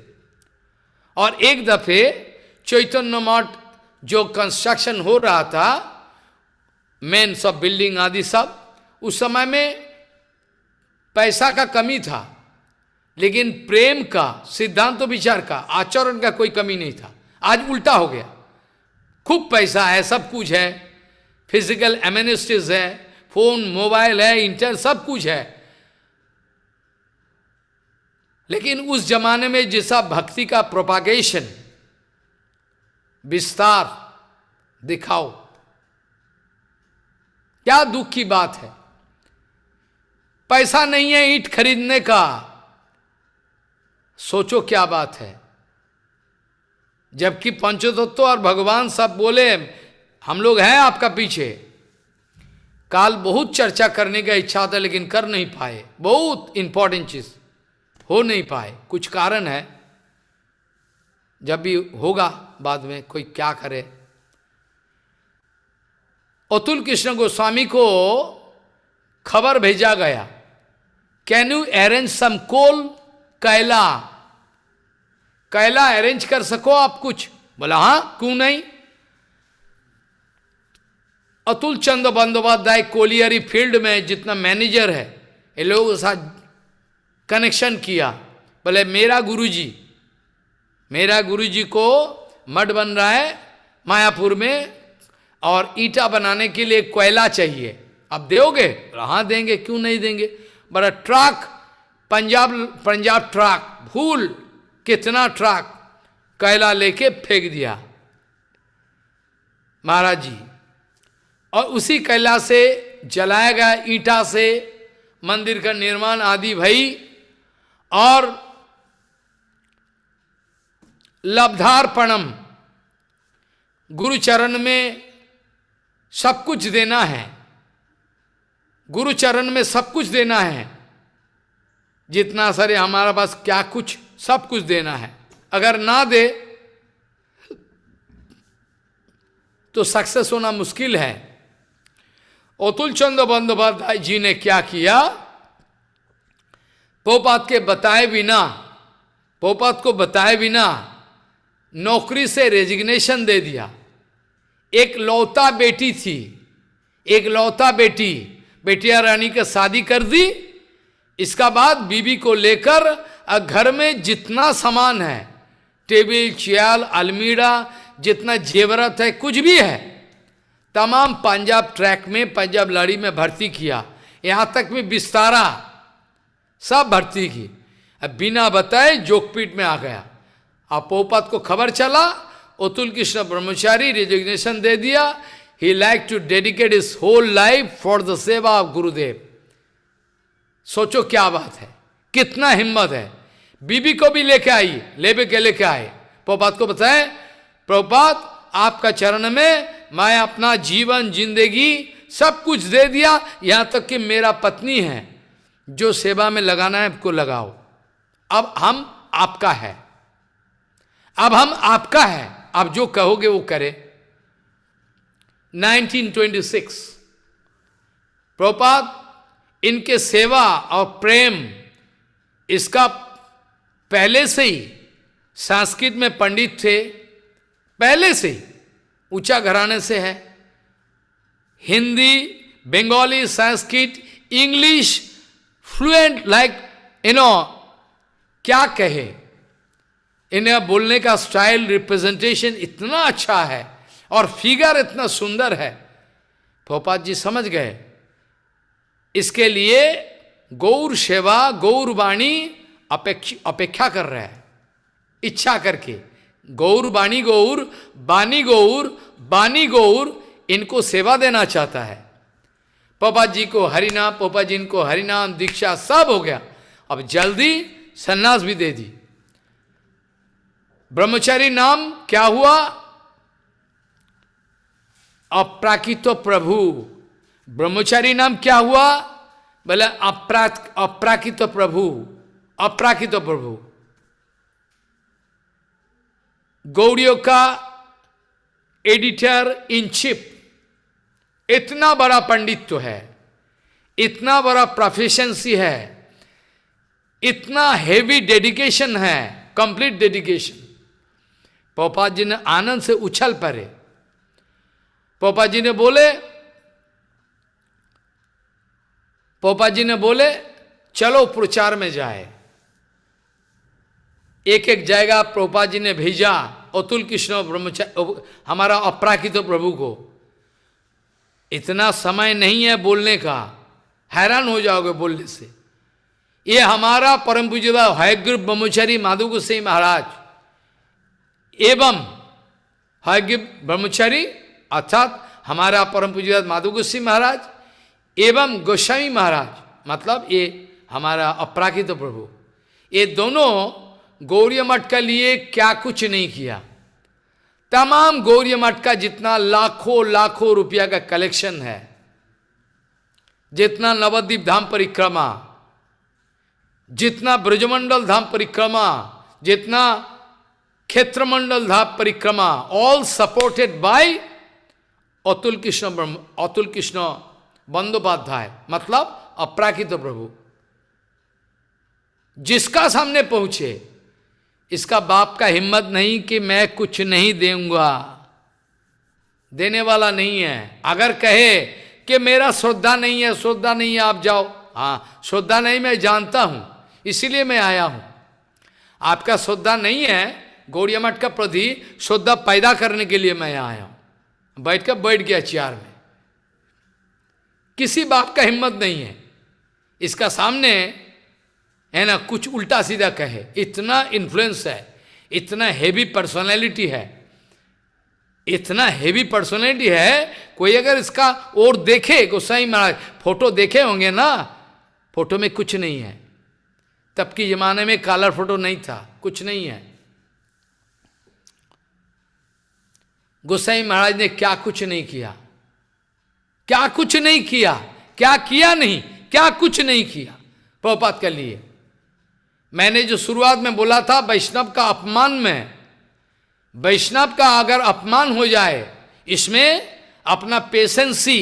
और एक दफे चैतन्य मठ जो कंस्ट्रक्शन हो रहा था, मेन सब बिल्डिंग आदि सब, उस समय में पैसा का कमी था, लेकिन प्रेम का, सिद्धांत विचार का, आचरण का कोई कमी नहीं था। आज उल्टा हो गया, खूब पैसा है, सब कुछ है, फिजिकल एमिनिस्टीज है, फोन मोबाइल है, इंटरनेट सब कुछ है, लेकिन उस जमाने में जैसा भक्ति का प्रोपागेशन, विस्तार दिखाओ, क्या दुख की बात है। पैसा नहीं है ईंट खरीदने का, सोचो क्या बात है। जबकि पंचतत्व और भगवान सब बोले हम लोग हैं आपका पीछे। काल बहुत चर्चा करने का इच्छा था लेकिन कर नहीं पाए, बहुत इंपॉर्टेंट चीज हो नहीं पाए, कुछ कारण है, जब भी होगा बाद में, कोई क्या करे। अतुल कृष्ण गोस्वामी को खबर भेजा गया, can you arrange some coal कैला, कैला अरेंज कर सको आप कुछ? बोला हाँ, क्यों नहीं। अतुल चंद्र बंदोपाध्याय कोलियरी फील्ड में जितना मैनेजर है, ये लोगों के साथ कनेक्शन किया। बोले मेरा गुरुजी को मठ बन रहा है मायापुर में, और ईटा बनाने के लिए कोयला चाहिए, अब दोगे? हाँ देंगे, क्यों नहीं देंगे। बड़ा ट्रक, पंजाब ट्रक, भूल कितना ट्रक कोयला लेके फेंक दिया महाराज जी, और उसी कोयला से जलाया गया, ईटा से मंदिर का निर्माण आदि भई। और लब्धार्पणम, गुरुचरण में सब कुछ देना है, गुरुचरण में सब कुछ देना है, जितना सारे हमारा पास क्या कुछ, सब कुछ देना है। अगर ना दे तो सक्सेस होना मुश्किल है। अतुल चंद्र बंदोपाध्याय जी ने क्या किया, पोपात को बताए बिना नौकरी से रेजिग्नेशन दे दिया। एक लौता बेटी थी, बेटिया रानी का शादी कर दी। इसका बाद बीबी को लेकर घर में जितना सामान है, टेबल चेयर अलमीरा, जितना जेवरत है, कुछ भी है, तमाम पंजाब ट्रैक में, पंजाब लड़ी में भर्ती किया, यहाँ तक में बिस्तारा सब भर्ती की। अब बिना बताए जोगपीठ में आ गया। अब पोपत को खबर चला, अतुल कृष्ण ब्रह्मचारी रेजिग्नेशन दे दिया। He like to dedicate his whole life for the सेवा ऑफ गुरुदेव। सोचो क्या बात है, कितना हिम्मत है। बीबी को भी लेके लेके आए, पोपत को बताए, प्रभुपाद आपका चरण में मैं अपना जीवन जिंदगी सब कुछ दे दिया, यहाँ तक कि मेरा पत्नी है, जो सेवा में लगाना है आपको लगाओ, अब हम आपका है, आप जो कहोगे वो करे। 1926 प्रभुपाद इनके सेवा और प्रेम, इसका पहले से ही संस्कृत में पंडित थे, पहले से ही ऊंचा घराने से है। Hindi, Bengali, Sanskrit, English fluent, like क्या कहे, इन्हें बोलने का स्टाइल, रिप्रेजेंटेशन इतना अच्छा है और फिगर इतना सुंदर है। पोपात जी समझ गए, इसके लिए गौर सेवा, गौर वाणी अपेक्षा कर रहा है, इच्छा करके। गौर वाणी गौर, बानी गौर, बानी गौर, इनको सेवा देना चाहता है। पोपा जी को हरिनाम, पोपा जी को हरिनाम दीक्षा सब हो गया। अब जल्दी सन्यास भी दे दी। ब्रह्मचारी नाम क्या हुआ? अप्राकृत प्रभु। ब्रह्मचारी नाम क्या हुआ? बोले अप्राकृत प्रभु, अप्राकृत प्रभु। गौड़ियों का एडिटर इन चीफ, इतना बड़ा पंडित्व है, इतना बड़ा प्रोफिशिएंसी है, इतना हेवी डेडिकेशन है, कंप्लीट डेडिकेशन। पोपा जी ने आनंद से उछल पड़े। पोपा जी ने बोले चलो प्रचार में जाए। एक एक जगह प्रभुपा जी ने भेजा अतुल कृष्ण ब्रह्मचारी, हमारा अप्राकृत प्रभु को। इतना समय नहीं है बोलने का, हैरान हो जाओगे बोलने से। ये हमारा परम पूज्य हयग्रीव ब्रह्मचारी माधव गोसाई महाराज एवं हयग्रीव ब्रह्मचारी अर्थात हमारा परम पूज्य माधव गोसाई महाराज एवं गोस्वामी महाराज, मतलब ये हमारा अपराकृत प्रभु, ये दोनों गौड़ीय मठ के लिए क्या कुछ नहीं किया। तमाम गौड़ीय मठ का जितना लाखों लाखों रुपया का कलेक्शन है, जितना नवद्वीप धाम परिक्रमा, जितना ब्रजमंडल धाम परिक्रमा, जितना क्षेत्रमंडल धाम परिक्रमा, all supported by Atul Krishna Bandopadhyay, मतलब अपराकृत प्रभु। जिसका सामने पहुंचे, इसका बाप का हिम्मत नहीं कि मैं कुछ नहीं दूंगा, देने वाला नहीं है। अगर कहे कि मेरा श्रद्धा नहीं है, श्रद्धा नहीं है, आप जाओ, हाँ श्रद्धा नहीं मैं जानता हूं, इसीलिए मैं आया हूं। आपका श्रद्धा नहीं है गौड़िया मठ का प्रति, श्रद्धा पैदा करने के लिए मैं आया हूं। बैठ गया चेयर में। किसी बाप का हिम्मत नहीं है इसका सामने, है ना, कुछ उल्टा सीधा कहे। इतना इन्फ्लुएंस है, इतना हेवी पर्सनालिटी है, इतना हेवी पर्सनालिटी है। कोई अगर इसका और देखे, गोसाई महाराज फोटो देखे होंगे ना, फोटो में कुछ नहीं है। तब के जमाने में कलर फोटो नहीं था, कुछ नहीं है। गोसाई महाराज ने क्या कुछ नहीं किया, क्या कुछ नहीं किया, क्या किया नहीं, क्या कुछ नहीं किया प्रभुपाद के लिए। मैंने जो शुरुआत में बोला था वैष्णव का अपमान में, वैष्णव का अगर अपमान हो जाए, इसमें अपना पेशेंसी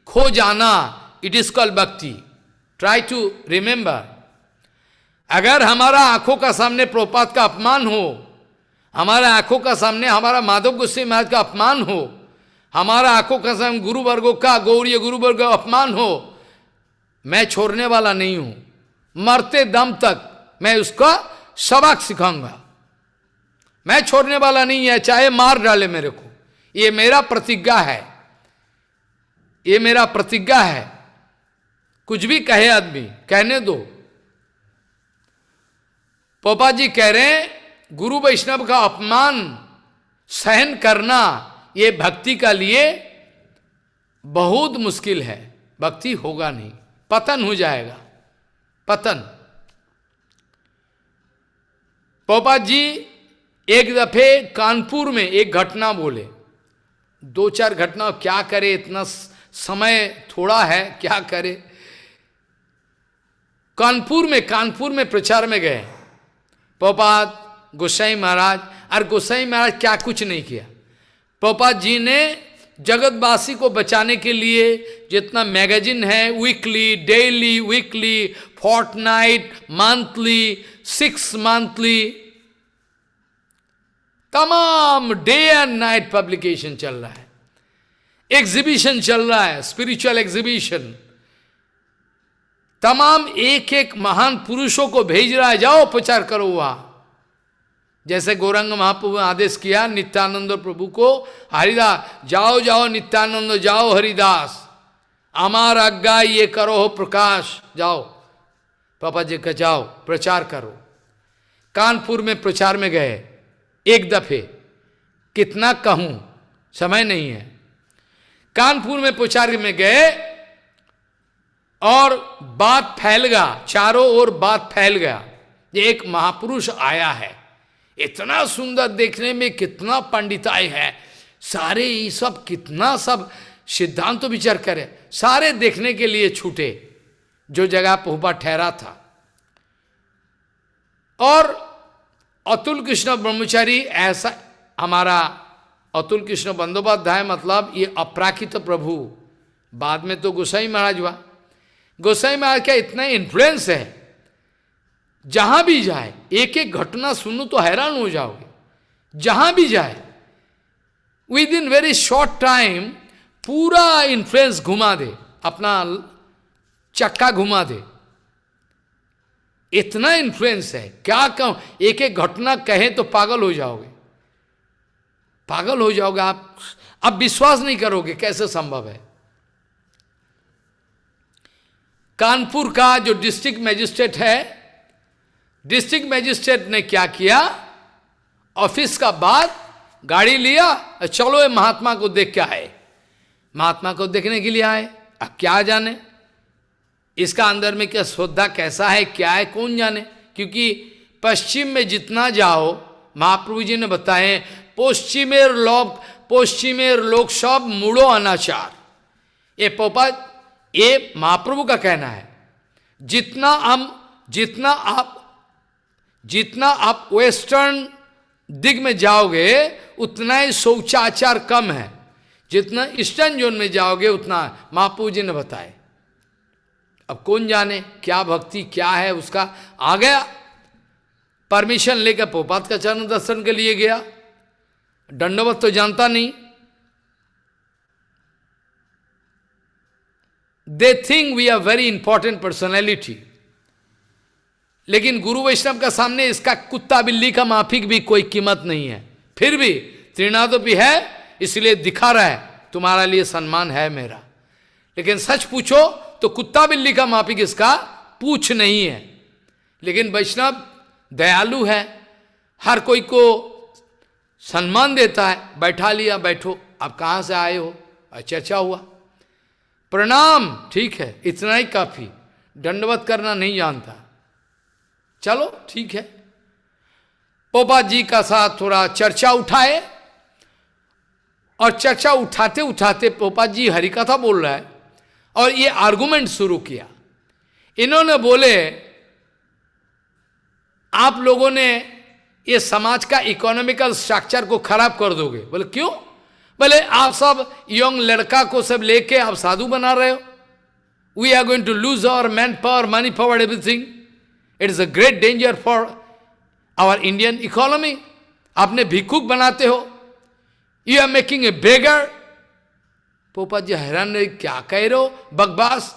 खो जाना, इट इज कॉल्ड भक्ति। ट्राई टू रिमेंबर, अगर हमारा आंखों का सामने प्रभुपाद का अपमान हो, हमारा आंखों का सामने हमारा माधव गोसाई महाराज का अपमान हो, हमारा आंखों का सामने गुरु वर्गों का, गौड़ीय गुरु वर्ग का अपमान हो, मैं छोड़ने वाला नहीं हूं। मरते दम तक मैं उसका सबक सिखाऊंगा, मैं छोड़ने वाला नहीं है, चाहे मार डाले मेरे को। ये मेरा प्रतिज्ञा है, ये मेरा प्रतिज्ञा है। कुछ भी कहे आदमी, कहने दो। पोपा जी कह रहे हैं गुरु वैष्णव का अपमान सहन करना ये भक्ति का लिए बहुत मुश्किल है। भक्ति होगा नहीं, पतन हो जाएगा, पतन। पोपा जी एक दफे कानपुर में एक घटना बोले, दो चार घटना क्या करे, इतना समय थोड़ा है, क्या करे। कानपुर में प्रचार में गए प्रभुपाद गोसाई महाराज, और गोसाई महाराज क्या कुछ नहीं किया। प्रभुपाद जी ने जगतवासी को बचाने के लिए जितना मैगजीन है, weekly, daily, weekly, fortnight, monthly, 6 monthly, तमाम डे एंड नाइट पब्लिकेशन चल रहा है, एग्जीबिशन चल रहा है, स्पिरिचुअल एग्जीबिशन। तमाम एक एक महान पुरुषों को भेज रहा है, जाओ प्रचार करो वहां। जैसे गौरंग महाप्रभु ने आदेश किया नित्यानंद प्रभु को, हरिदास जाओ जाओ, नित्यानंद जाओ, हरिदास अमार आज्ञा ये करो हो प्रकाश, जाओ पापा जी का, जाओ प्रचार करो। कानपुर में प्रचार में गए एक दफे, कितना कहूं, समय नहीं है। कानपुर में प्रचार में गए और बात फैल गया, चारों ओर बात फैल गया, ये एक महापुरुष आया है, इतना सुंदर देखने में, कितना पंडिताई है, सारे ये सब कितना सब सिद्धांत तो विचार करे, सारे देखने के लिए छूटे जो जगह प्रभुपाद ठहरा था। और अतुल कृष्ण ब्रह्मचारी ऐसा, हमारा अतुल कृष्ण बंदोपाध्याय मतलब ये अपराकित प्रभु, बाद में तो गोसाई महाराज हुआ। गोसाई महाराज का इतना इन्फ्लुएंस है, जहां भी जाए एक एक घटना सुनो तो हैरान हो जाओगे। जहां भी जाए with in very short time पूरा इन्फ्लुएंस घुमा दे, अपना चक्का घुमा दे, इतना इन्फ्लुएंस है। क्या कहूं, एक एक घटना कहे तो पागल हो जाओगे, पागल हो जाओगे आप विश्वास नहीं करोगे कैसे संभव है। कानपुर का जो डिस्ट्रिक्ट मजिस्ट्रेट है, डिस्ट्रिक्ट मजिस्ट्रेट ने क्या किया, ऑफिस का बाद गाड़ी लिया, चलो ये महात्मा को देख के आए। महात्मा को देखने के लिए आए, अब क्या जाने इसका अंदर में क्या श्रद्धा कैसा है, क्या है, कौन जाने। क्योंकि पश्चिम में जितना जाओ, महाप्रभु जी ने बताए, पश्चिमेर लोग सब मूढ़ो अनाचार। ये पोपा, ये महाप्रभु का कहना है। जितना आप वेस्टर्न दिग में जाओगे उतना ही शौचाचार कम है, जितना ईस्टर्न जोन में जाओगे उतना, महाप्रभु जी ने बताए। अब कौन जाने क्या भक्ति क्या है उसका। आ गया परमिशन लेकर प्रभुपाद का चरण दर्शन के लिए गया, दंडवत तो जानता नहीं। They think we are very important personality, लेकिन गुरु वैष्णव का सामने इसका कुत्ता बिल्ली का माफिक भी कोई कीमत नहीं है। फिर भी त्रिनादोपि है, इसलिए दिखा रहा है तुम्हारा लिए सम्मान है मेरा। लेकिन सच पूछो तो कुत्ता बिल्ली का माफिक इसका पूछ नहीं है। लेकिन वैष्णव दयालु है, हर कोई को सम्मान देता है। बैठा लिया, बैठो, आप कहाँ से आए हो, चर्चा हुआ, प्रणाम, ठीक है, इतना ही काफी, दंडवत करना नहीं जानता, चलो ठीक है। पोपा जी का साथ थोड़ा चर्चा उठाए, और चर्चा उठाते उठाते पोपा जी हरिकथा बोल रहा है, और ये आर्गुमेंट शुरू किया। इन्होंने बोले आप लोगों ने ये समाज का इकोनॉमिकल स्ट्रक्चर को खराब कर दोगे। बोले क्यों? बोले आप सब यंग लड़का को सब लेके आप साधु बना रहे हो। We are going to lose our man power, money power, everything. It is a great danger for our Indian economy. आपने भिक्षुक बनाते हो, you are making a beggar. पोपा जी हैरान रहे, क्या कह रहे हो बकवास।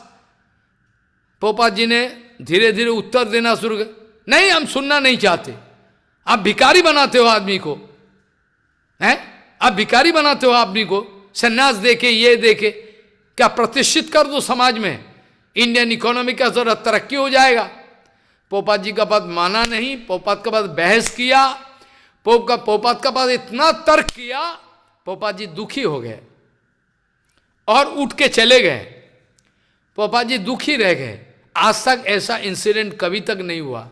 पोपा जी ने धीरे धीरे उत्तर देना शुरू कर, नहीं हम सुनना नहीं चाहते, आप भिखारी बनाते हो आदमी को, हैं? आप भिखारी बनाते हो आदमी को, सन्यास देके ये देके, क्या प्रतिष्ठित कर दो समाज में, इंडियन इकोनॉमी का जरूरत तरक्की हो जाएगा। पोपा जी का बात माना नहीं, पोपात का बात बहस किया, पोपात का बात इतना तर्क किया, पोपा जी दुखी हो गए और उठ के चले गए। पोपा जी दुखी रह गए। आज तक ऐसा इंसिडेंट कभी तक नहीं हुआ।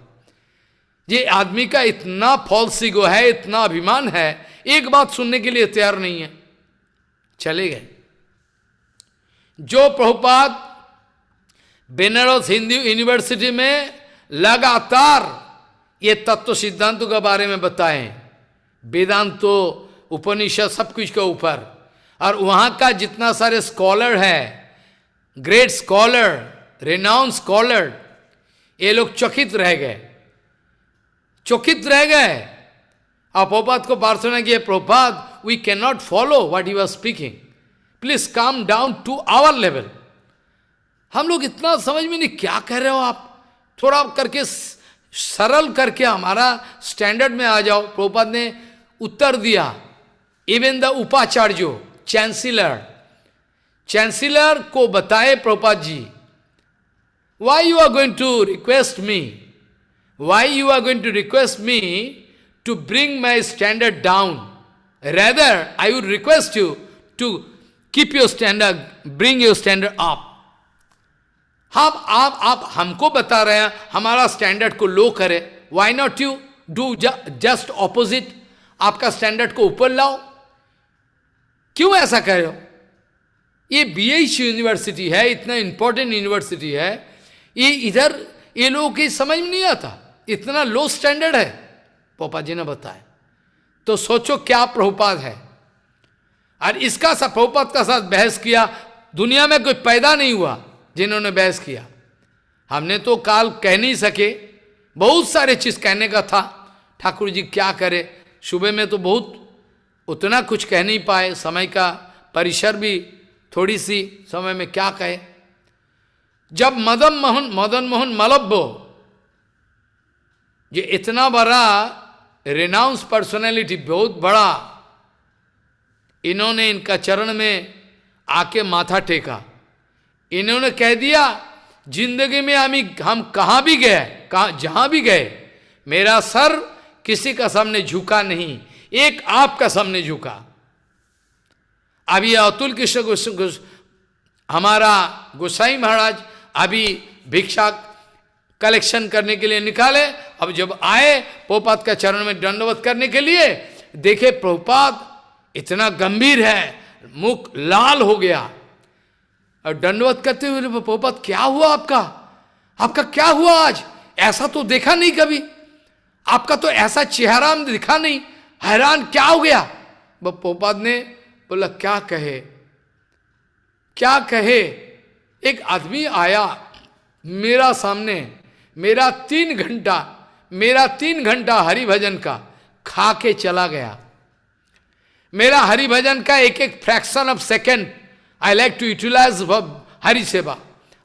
ये आदमी का इतना फॉल्स ईगो है, इतना अभिमान है, एक बात सुनने के लिए तैयार नहीं है, चले गए। जो प्रभुपाद बेनारस हिंदू यूनिवर्सिटी में लगातार ये तत्व सिद्धांतों के बारे में बताएं, वेदांतो उपनिषद सब कुछ के ऊपर, और वहाँ का जितना सारे स्कॉलर है, ग्रेट स्कॉलर, रेनाउंड स्कॉलर, ये लोग चकित रह गए, चकित रह गए। और प्रभुपाद को प्रार्थना किए, Prabhupada we can not follow what you are speaking, please come down to our level. हम लोग इतना समझ में नहीं, क्या कह रहे हो आप, थोड़ा करके सरल करके हमारा स्टैंडर्ड में आ जाओ। प्रभुपाद ने उत्तर दिया, इवन द उपाचार्य चांसलर को बताए Prabhupad ji, why you are going to request me, why you are going to request me to bring my standard down, rather I would request you to keep your standard, bring your standard up. आप हमको बता रहे हैं हमारा standard को low करे, why not you do just opposite, आपका standard को ऊपर लाओ। क्यों ऐसा कह रहे हो? ये BH यूनिवर्सिटी है, इतना इंपॉर्टेंट यूनिवर्सिटी है, ये इधर ये लोगों की समझ में नहीं आता, इतना लो स्टैंडर्ड है, पोपा जी ने बताया। तो सोचो क्या प्रभुपाद है। और इसका सब प्रभुपाद का साथ बहस किया, दुनिया में कोई पैदा नहीं हुआ जिन्होंने बहस किया। हमने तो काल कह नहीं सके, बहुत सारे चीज कहने का था, ठाकुर जी क्या करे, सुबह में तो बहुत उतना कुछ कह नहीं पाए, समय का परिसर भी थोड़ी सी समय में क्या कहे। जब मदन मोहन मलब्बो, ये इतना बड़ा रिनाउंस पर्सनैलिटी, बहुत बड़ा, इन्होंने इनका चरण में आके माथा टेका, इन्होंने कह दिया जिंदगी में हम कहाँ भी गए, जहां भी गए, मेरा सर किसी का सामने झुका नहीं, एक आपका सामने झुका। अभी अतुल कृष्ण हमारा गोसाई महाराज अभी भिक्षा कलेक्शन करने के लिए निकाले, अब जब आए प्रभुपाद का चरण में दंडवत करने के लिए, देखे प्रभुपाद इतना गंभीर है, मुख लाल हो गया, और दंडवत करते हुए प्रभुपाद क्या हुआ आपका क्या हुआ आज, ऐसा तो देखा नहीं कभी, आपका तो ऐसा चेहरा हम दिखा नहीं, हैरान क्या हो गया। प्रभुपाद ने बोला क्या कहे। एक आदमी आया मेरा सामने, मेरा 3 घंटा हरि भजन का खा के चला गया। मेरा हरि भजन का एक fraction of second I like to utilise Hari सेवा,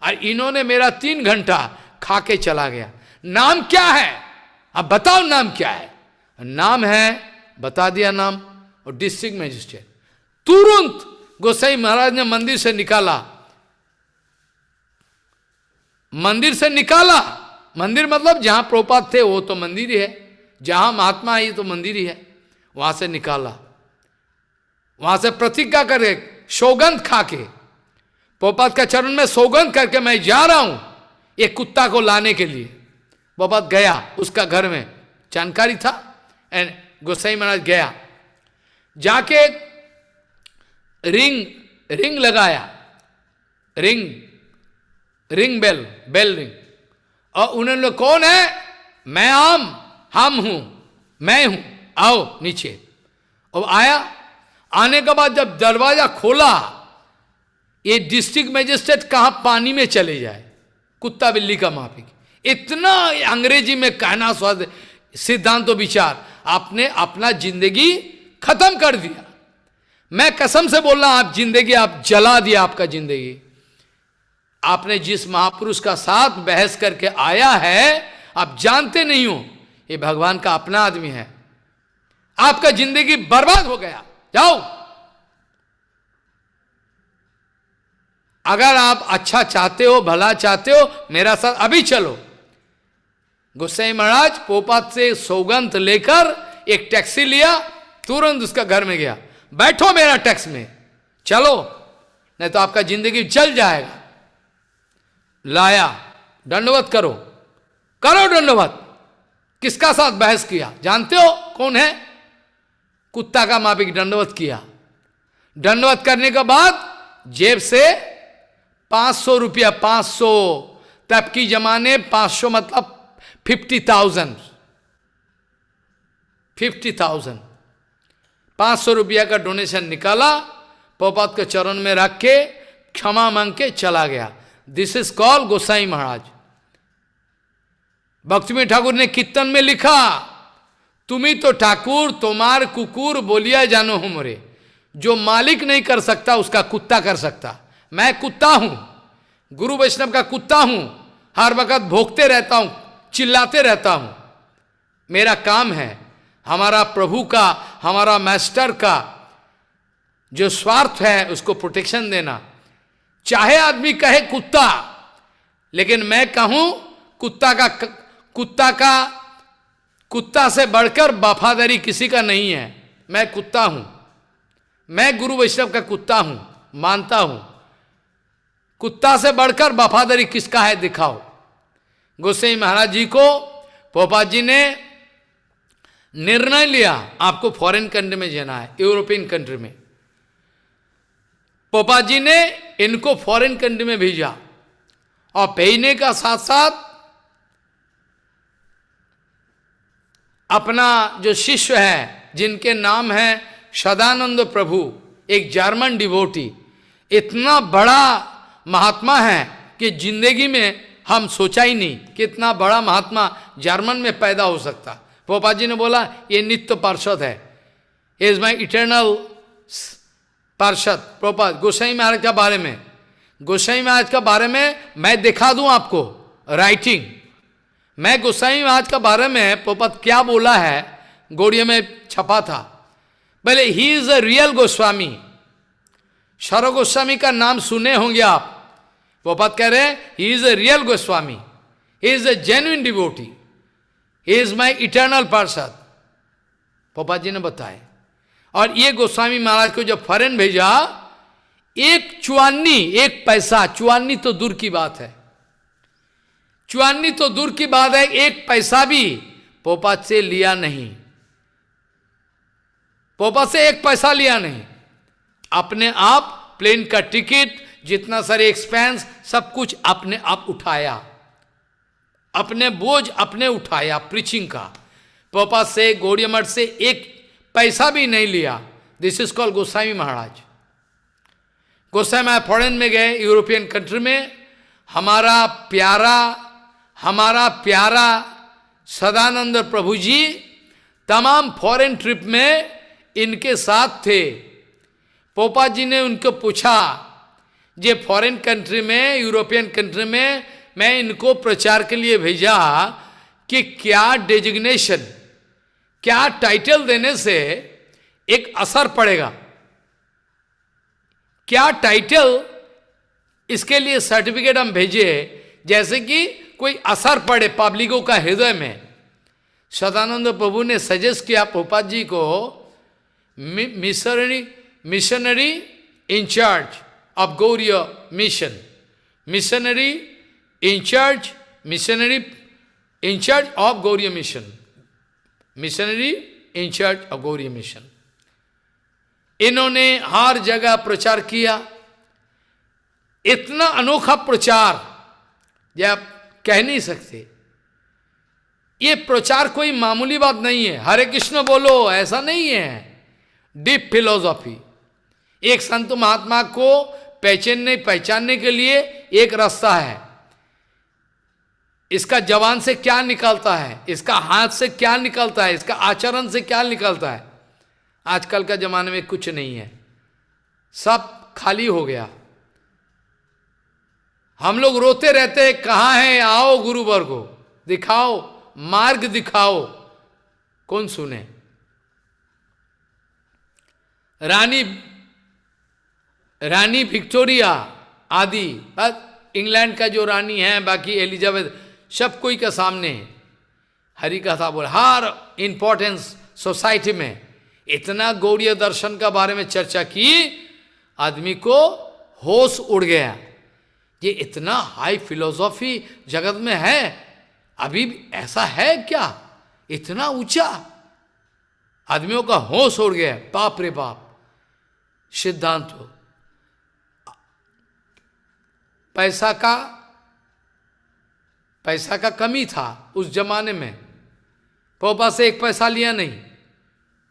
और इन्होंने मेरा 3 घंटा खा के चला गया। नाम क्या है? अब बताओ नाम क्या है? नाम है, बता दिया नाम, और डिस्ट्रिक्ट मजिस्ट्रेट। तुरंत गोसाई महाराज ने मंदिर से निकाला, मंदिर मतलब जहां प्रभुपाद थे वो तो मंदिर ही है, जहां महात्मा आई तो मंदिर ही है, वहां से निकाला, वहां से प्रतिज्ञा करे, सौगंध खा के, प्रभुपाद का चरण में सौगंध करके मैं जा रहा हूं एक कुत्ता को लाने के लिए। प्रभुपाद गया उसका घर में, जानकारी था, एंड गोसाई महाराज गया, जाके रिंग लगाया, रिंग बेल रिंग, और उन्होंने कौन है? मैं हम हूं, मैं हूं, आओ नीचे। और आया, आने के बाद जब दरवाजा खोला, ये डिस्ट्रिक्ट मजिस्ट्रेट कहां पानी में चले जाए, कुत्ता बिल्ली का माफिक, इतना अंग्रेजी में कहना स्वाद सिद्धांत विचार, आपने अपना जिंदगी खत्म कर दिया। मैं कसम से बोल रहा हूं, आप जिंदगी आप जला दिया, आपका जिंदगी। आपने जिस महापुरुष का साथ बहस करके आया है, आप जानते नहीं हो, ये भगवान का अपना आदमी है, आपका जिंदगी बर्बाद हो गया। जाओ, अगर आप अच्छा चाहते हो, भला चाहते हो, मेरा साथ अभी चलो। गोसाई महाराज प्रभुपाद से सौगंध लेकर एक टैक्सी लिया, तुरंत उसका घर में गया, बैठो मेरा टैक्स में, चलो नहीं तो आपका जिंदगी जल जाएगा। लाया, दंडवत करो दंडवत। किसका साथ बहस किया जानते हो कौन है? कुत्ता का माफिक दंडवत किया। दंडवत करने के बाद जेब से 500 रुपया, 500 तब की जमाने 500 मतलब 50,000 500 रुपया का डोनेशन निकाला, प्रभुपाद के चरण में रख के क्षमा मांग के चला गया। दिस इज कॉल्ड गोसाई महाराज। भक्तिमय ठाकुर ने कीर्तन में लिखा, तुम्ही तो ठाकुर तुम्हार कुकुर बोलिया जानो हो मोरे, जो मालिक नहीं कर सकता उसका कुत्ता कर सकता। मैं कुत्ता हूं, गुरु वैष्णव का कुत्ता हूं, हर वक्त भोगते रहता हूं, चिल्लाते रहता हूं। मेरा काम है हमारा प्रभु का, हमारा मास्टर का जो स्वार्थ है उसको प्रोटेक्शन देना। चाहे आदमी कहे कुत्ता, लेकिन मैं कहूं कुत्ता से बढ़कर वफादारी किसी का नहीं है। मैं कुत्ता हूं, मैं गुरु वैष्णव का कुत्ता हूं, मानता हूं। कुत्ता से बढ़कर वफादारी किसका है दिखाओ। गोसाई महाराज जी को प्रभुपाद जी ने निर्णय लिया, आपको फॉरेन कंट्री में जाना है, यूरोपियन कंट्री में। पोपा जी ने इनको फॉरेन कंट्री में भेजा, और भेजने का साथ साथ अपना जो शिष्य है जिनके नाम है सदानंद प्रभु, एक जर्मन डिवोटी, इतना बड़ा महात्मा है कि जिंदगी में हम सोचा ही नहीं कि इतना बड़ा महात्मा जर्मन में पैदा हो सकता। पोपा जी ने बोला ये नित्य पार्षद है, इज माई इटर्नल पार्षद। पोपा गोसाई महाराज के बारे में, गोसाई महाराज के बारे में मैं दिखा दूं आपको राइटिंग। मैं गोसाई महाराज के बारे में पोपत क्या बोला है, गौड़िया में छपा था। पहले he is a real Goswami. Sir Goswami का नाम सुने होंगे आप। पोपत कह रहे he is a real Goswami, he is a genuine devotee, he is my eternal पार्षद, पोपा जी ने बताया। और ये गोस्वामी महाराज को जब फॉरेन भेजा, एक चुआन्नी, एक पैसा, चुआन्नी तो दूर की बात है, चुआन्नी तो दूर की बात है, एक पैसा भी पोपा से लिया नहीं, पोपा से एक पैसा लिया नहीं। अपने आप प्लेन का टिकट, जितना सारे एक्सपेंस, सब कुछ अपने आप उठाया, अपने बोझ अपने उठाया प्रीचिंग का। पोपा से, गौड़िया मठ से एक पैसा भी नहीं लिया। This is called Goswami Maharaj. Goswami Maharaj foreign में गए, यूरोपियन कंट्री में। हमारा प्यारा सदानंद प्रभु जी तमाम फॉरेन ट्रिप में इनके साथ थे। पोपा जी ने उनको पूछा, जे फॉरेन कंट्री में, यूरोपियन कंट्री में मैं इनको प्रचार के लिए भेजा कि क्या डेजिग्नेशन, क्या टाइटल देने से एक असर पड़ेगा, क्या टाइटल, इसके लिए सर्टिफिकेट हम भेजे जैसे कि कोई असर पड़े पब्लिकों का हृदय में। सदानंद प्रभु ने सजेस्ट किया पोपा जी को missionary incharge of Gaudiya Mission, missionary incharge of Gaudiya Mission, missionary incharge of Gaudiya Mission. इन्होंने हर जगह प्रचार किया, इतना अनोखा प्रचार जो आप कह नहीं सकते। ये प्रचार कोई मामूली बात नहीं है, हरे कृष्ण बोलो ऐसा नहीं है, डीप फिलोसॉफी। एक संत महात्मा को पहचानने के लिए एक रास्ता है, इसका जवान से क्या निकलता है, इसका हाथ से क्या निकलता है, इसका आचरण से क्या निकलता है। आजकल का जमाने में कुछ नहीं है, सब खाली हो गया। हम लोग रोते रहते, कहाँ है, आओ गुरुवर को दिखाओ, मार्ग दिखाओ, कौन सुने। रानी विक्टोरिया आदि, इंग्लैंड का जो रानी है, बाकी एलिजाबेथ, सब कोई के सामने हरि कथा बोल। हर इंपॉर्टेंस सोसाइटी में इतना गौड़ीय दर्शन का बारे में चर्चा की, आदमी को होश उड़ गया। ये इतना हाई फिलोसॉफी जगत में है, अभी भी ऐसा है क्या, इतना ऊंचा, आदमियों का होश उड़ गया। बाप रे बाप, सिद्धांत हो। पैसा का कमी था उस जमाने में, पोपा से एक पैसा लिया नहीं,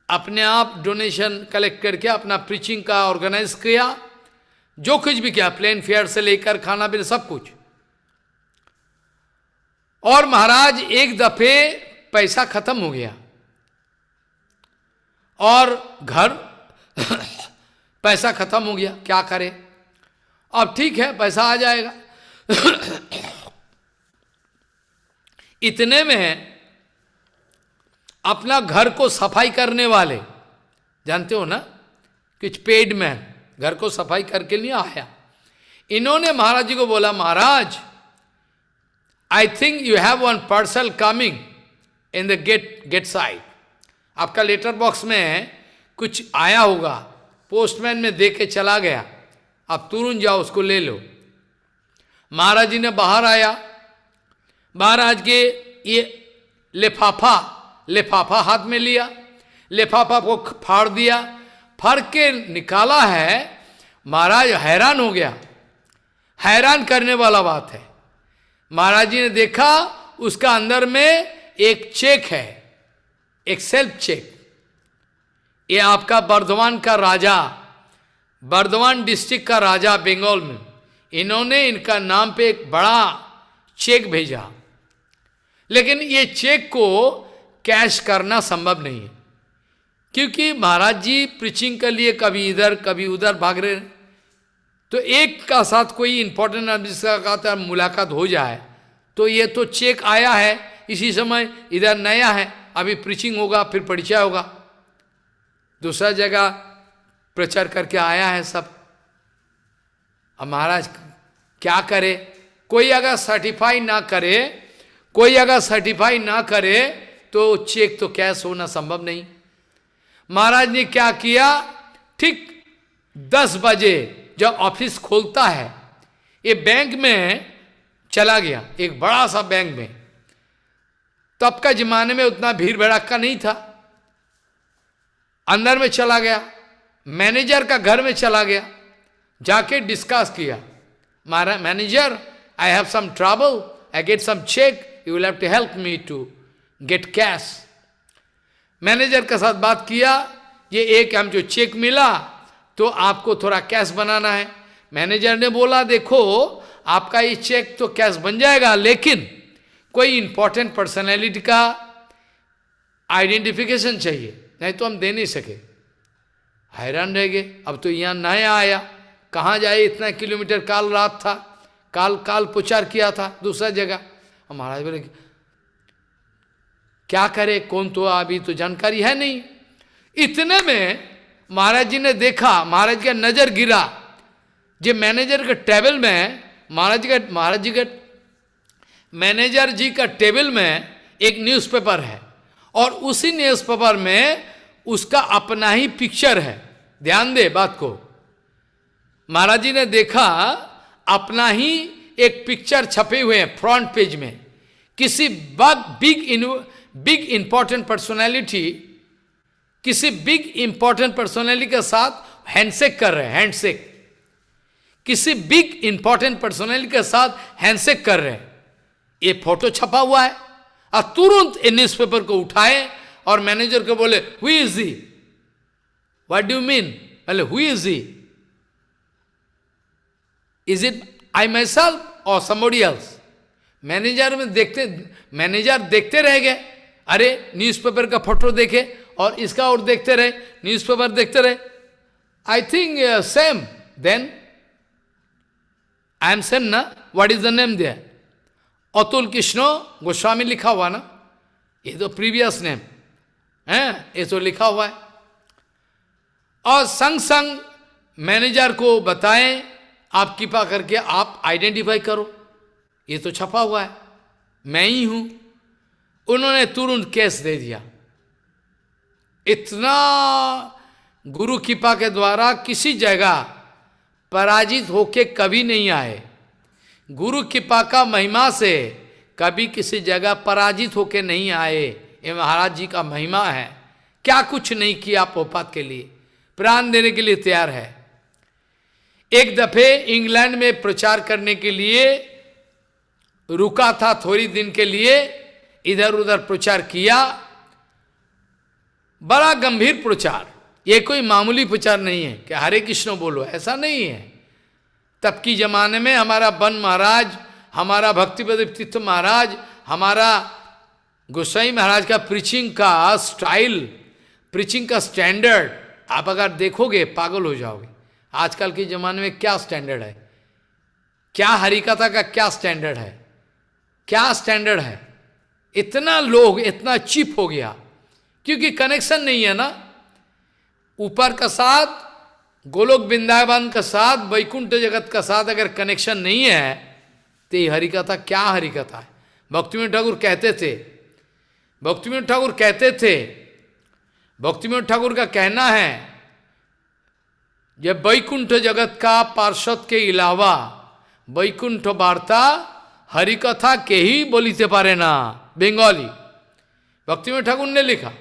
अपने आप डोनेशन कलेक्ट करके अपना प्रीचिंग का ऑर्गेनाइज किया, जो कुछ भी किया, प्लेन फेयर से लेकर खाना पीना सब कुछ। और महाराज एक दफे पैसा खत्म हो गया और घर पैसा खत्म हो गया, क्या करे। अब ठीक है पैसा आ जाएगा। इतने में अपना घर को सफाई करने वाले, जानते हो ना, कुछ पेड मैन घर को सफाई करके लिए आया। इन्होंने महाराज जी को बोला, महाराज I think you have one parcel coming in the gate side. आपका लेटर बॉक्स में कुछ आया होगा, पोस्टमैन में दे के चला गया, आप तुरंत जाओ उसको ले लो। महाराज जी ने बाहर आया, महाराज के ये लिफाफा हाथ में लिया, लिफाफा को फाड़ दिया, फाड़ के निकाला है, महाराज हैरान हो गया, हैरान करने वाला बात है। महाराज जी ने देखा उसका अंदर में एक चेक है, एक सेल्फ चेक। ये आपका बर्धमान का राजा, बर्धमान डिस्ट्रिक्ट का राजा बंगाल में, इन्होंने इनका नाम पे एक बड़ा चेक भेजा। लेकिन ये चेक को कैश करना संभव नहीं है, क्योंकि महाराज जी प्रीचिंग के लिए कभी इधर कभी उधर भाग रहे। तो एक का साथ कोई इंपॉर्टेंट आदमी का मुलाकात हो जाए तो ये तो चेक आया है इसी समय, इधर नया है, अभी प्रीचिंग होगा फिर परिचय होगा, दूसरा जगह प्रचार करके आया है सब। अब महाराज क्या करे, कोई अगर सर्टिफाई ना करे, कोई अगर सर्टिफाई ना करे तो चेक तो कैश होना संभव नहीं। महाराज ने क्या किया, ठीक 10 बजे जब ऑफिस खोलता है, ये बैंक में चला गया, एक बड़ा सा बैंक में। तब का जमाने में उतना भीड़ भड़ाका नहीं था। अंदर में चला गया, मैनेजर का घर में चला गया, जाके डिस्कस किया, महाराज manager, I have some trouble, I get some cheque, you will have to help me to get cash. Manager के साथ बात किया, ये एक हम जो चेक मिला तो आपको थोड़ा कैश बनाना है। मैनेजर ने बोला देखो आपका ये चेक तो कैश बन जाएगा, लेकिन कोई इंपॉर्टेंट पर्सनैलिटी का आइडेंटिफिकेशन चाहिए, नहीं तो हम दे नहीं सके। हैरान रह गए, अब तो यहाँ नया आया, कहाँ जाए, इतना किलोमीटर काल रात था, काल प्रचार किया था दूसरा जगह। महाराज बोले क्या करे, कौन, तो अभी तो जानकारी है नहीं। इतने में महाराज जी ने देखा, महाराज का नजर गिरा, जो मैनेजर के टेबल में, महाराज जी के मैनेजर जी का टेबल में एक न्यूज़पेपर है, और उसी न्यूज़पेपर में उसका अपना ही पिक्चर है। ध्यान दे बात को, महाराज जी ने देखा अपना ही एक पिक्चर छपे हुए हैं फ्रंट पेज में, किसी बिग इंपॉर्टेंट पर्सनैलिटी, किसी बिग इंपॉर्टेंट पर्सनैलिटी के साथ हैंडशेक कर रहे हैं, हैंडशेक, किसी बिग इंपॉर्टेंट पर्सनैलिटी के साथ हैंडशेक कर रहे हैं। ये फोटो छपा हुआ है, और तुरंत इन न्यूज़पेपर को उठाए और मैनेजर को बोले who is he, what do you mean, बोले who is he, is it I myself और समबडी एल्स। मैनेजर देखते रह गए, अरे न्यूज़पेपर का फोटो देखे और इसका और देखते रहे, न्यूज़पेपर देखते रहे, I think same, then I am same ना, what is the name there, Atul Krishna Goswami लिखा हुआ ना, ये तो प्रीवियस नेम है, ये तो लिखा हुआ है। और संग संग मैनेजर को बताएं आप कृपा करके आप आइडेंटिफाई करो, ये तो छपा हुआ है, मैं ही हूं। उन्होंने तुरंत केस दे दिया। इतना गुरु कृपा के द्वारा किसी जगह पराजित होके कभी नहीं आए। गुरु कृपा का महिमा से कभी किसी जगह पराजित होके नहीं आए। ये महाराज जी का महिमा है। क्या कुछ नहीं किया पोपात के लिए, प्राण देने के लिए तैयार है। एक दफे इंग्लैंड में प्रचार करने के लिए रुका था, थोड़ी दिन के लिए इधर उधर प्रचार किया, बड़ा गंभीर प्रचार, ये कोई मामूली प्रचार नहीं है कि हरे कृष्ण बोलो, ऐसा नहीं है। तब की जमाने में हमारा बन महाराज, हमारा भक्तिपद तीर्थ महाराज, हमारा गोसाई महाराज का प्रीचिंग का स्टाइल, प्रीचिंग का स्टैंडर्ड आप अगर देखोगे पागल हो जाओगे। आजकल के जमाने में क्या स्टैंडर्ड है, क्या हरिकथा का क्या स्टैंडर्ड है, क्या स्टैंडर्ड है। इतना लोग इतना चीप हो गया क्योंकि कनेक्शन नहीं है ना, ऊपर का साथ गोलोक वृंदावन का साथ वैकुंठ जगत का साथ अगर कनेक्शन नहीं है तो ये हरिकथा क्या हरिकथा है। भक्तिविनोद ठाकुर कहते थे, भक्तिविनोद ठाकुर कहते थे, भक्तिविनोद ठाकुर का कहना है जब वैकुंठ जगत का पार्षद के अलावा वैकुंठ वार्ता हरिकथा के ही बोलिते पारे ना। बंगाली भक्तिविनोद ठाकुर ने लिखा,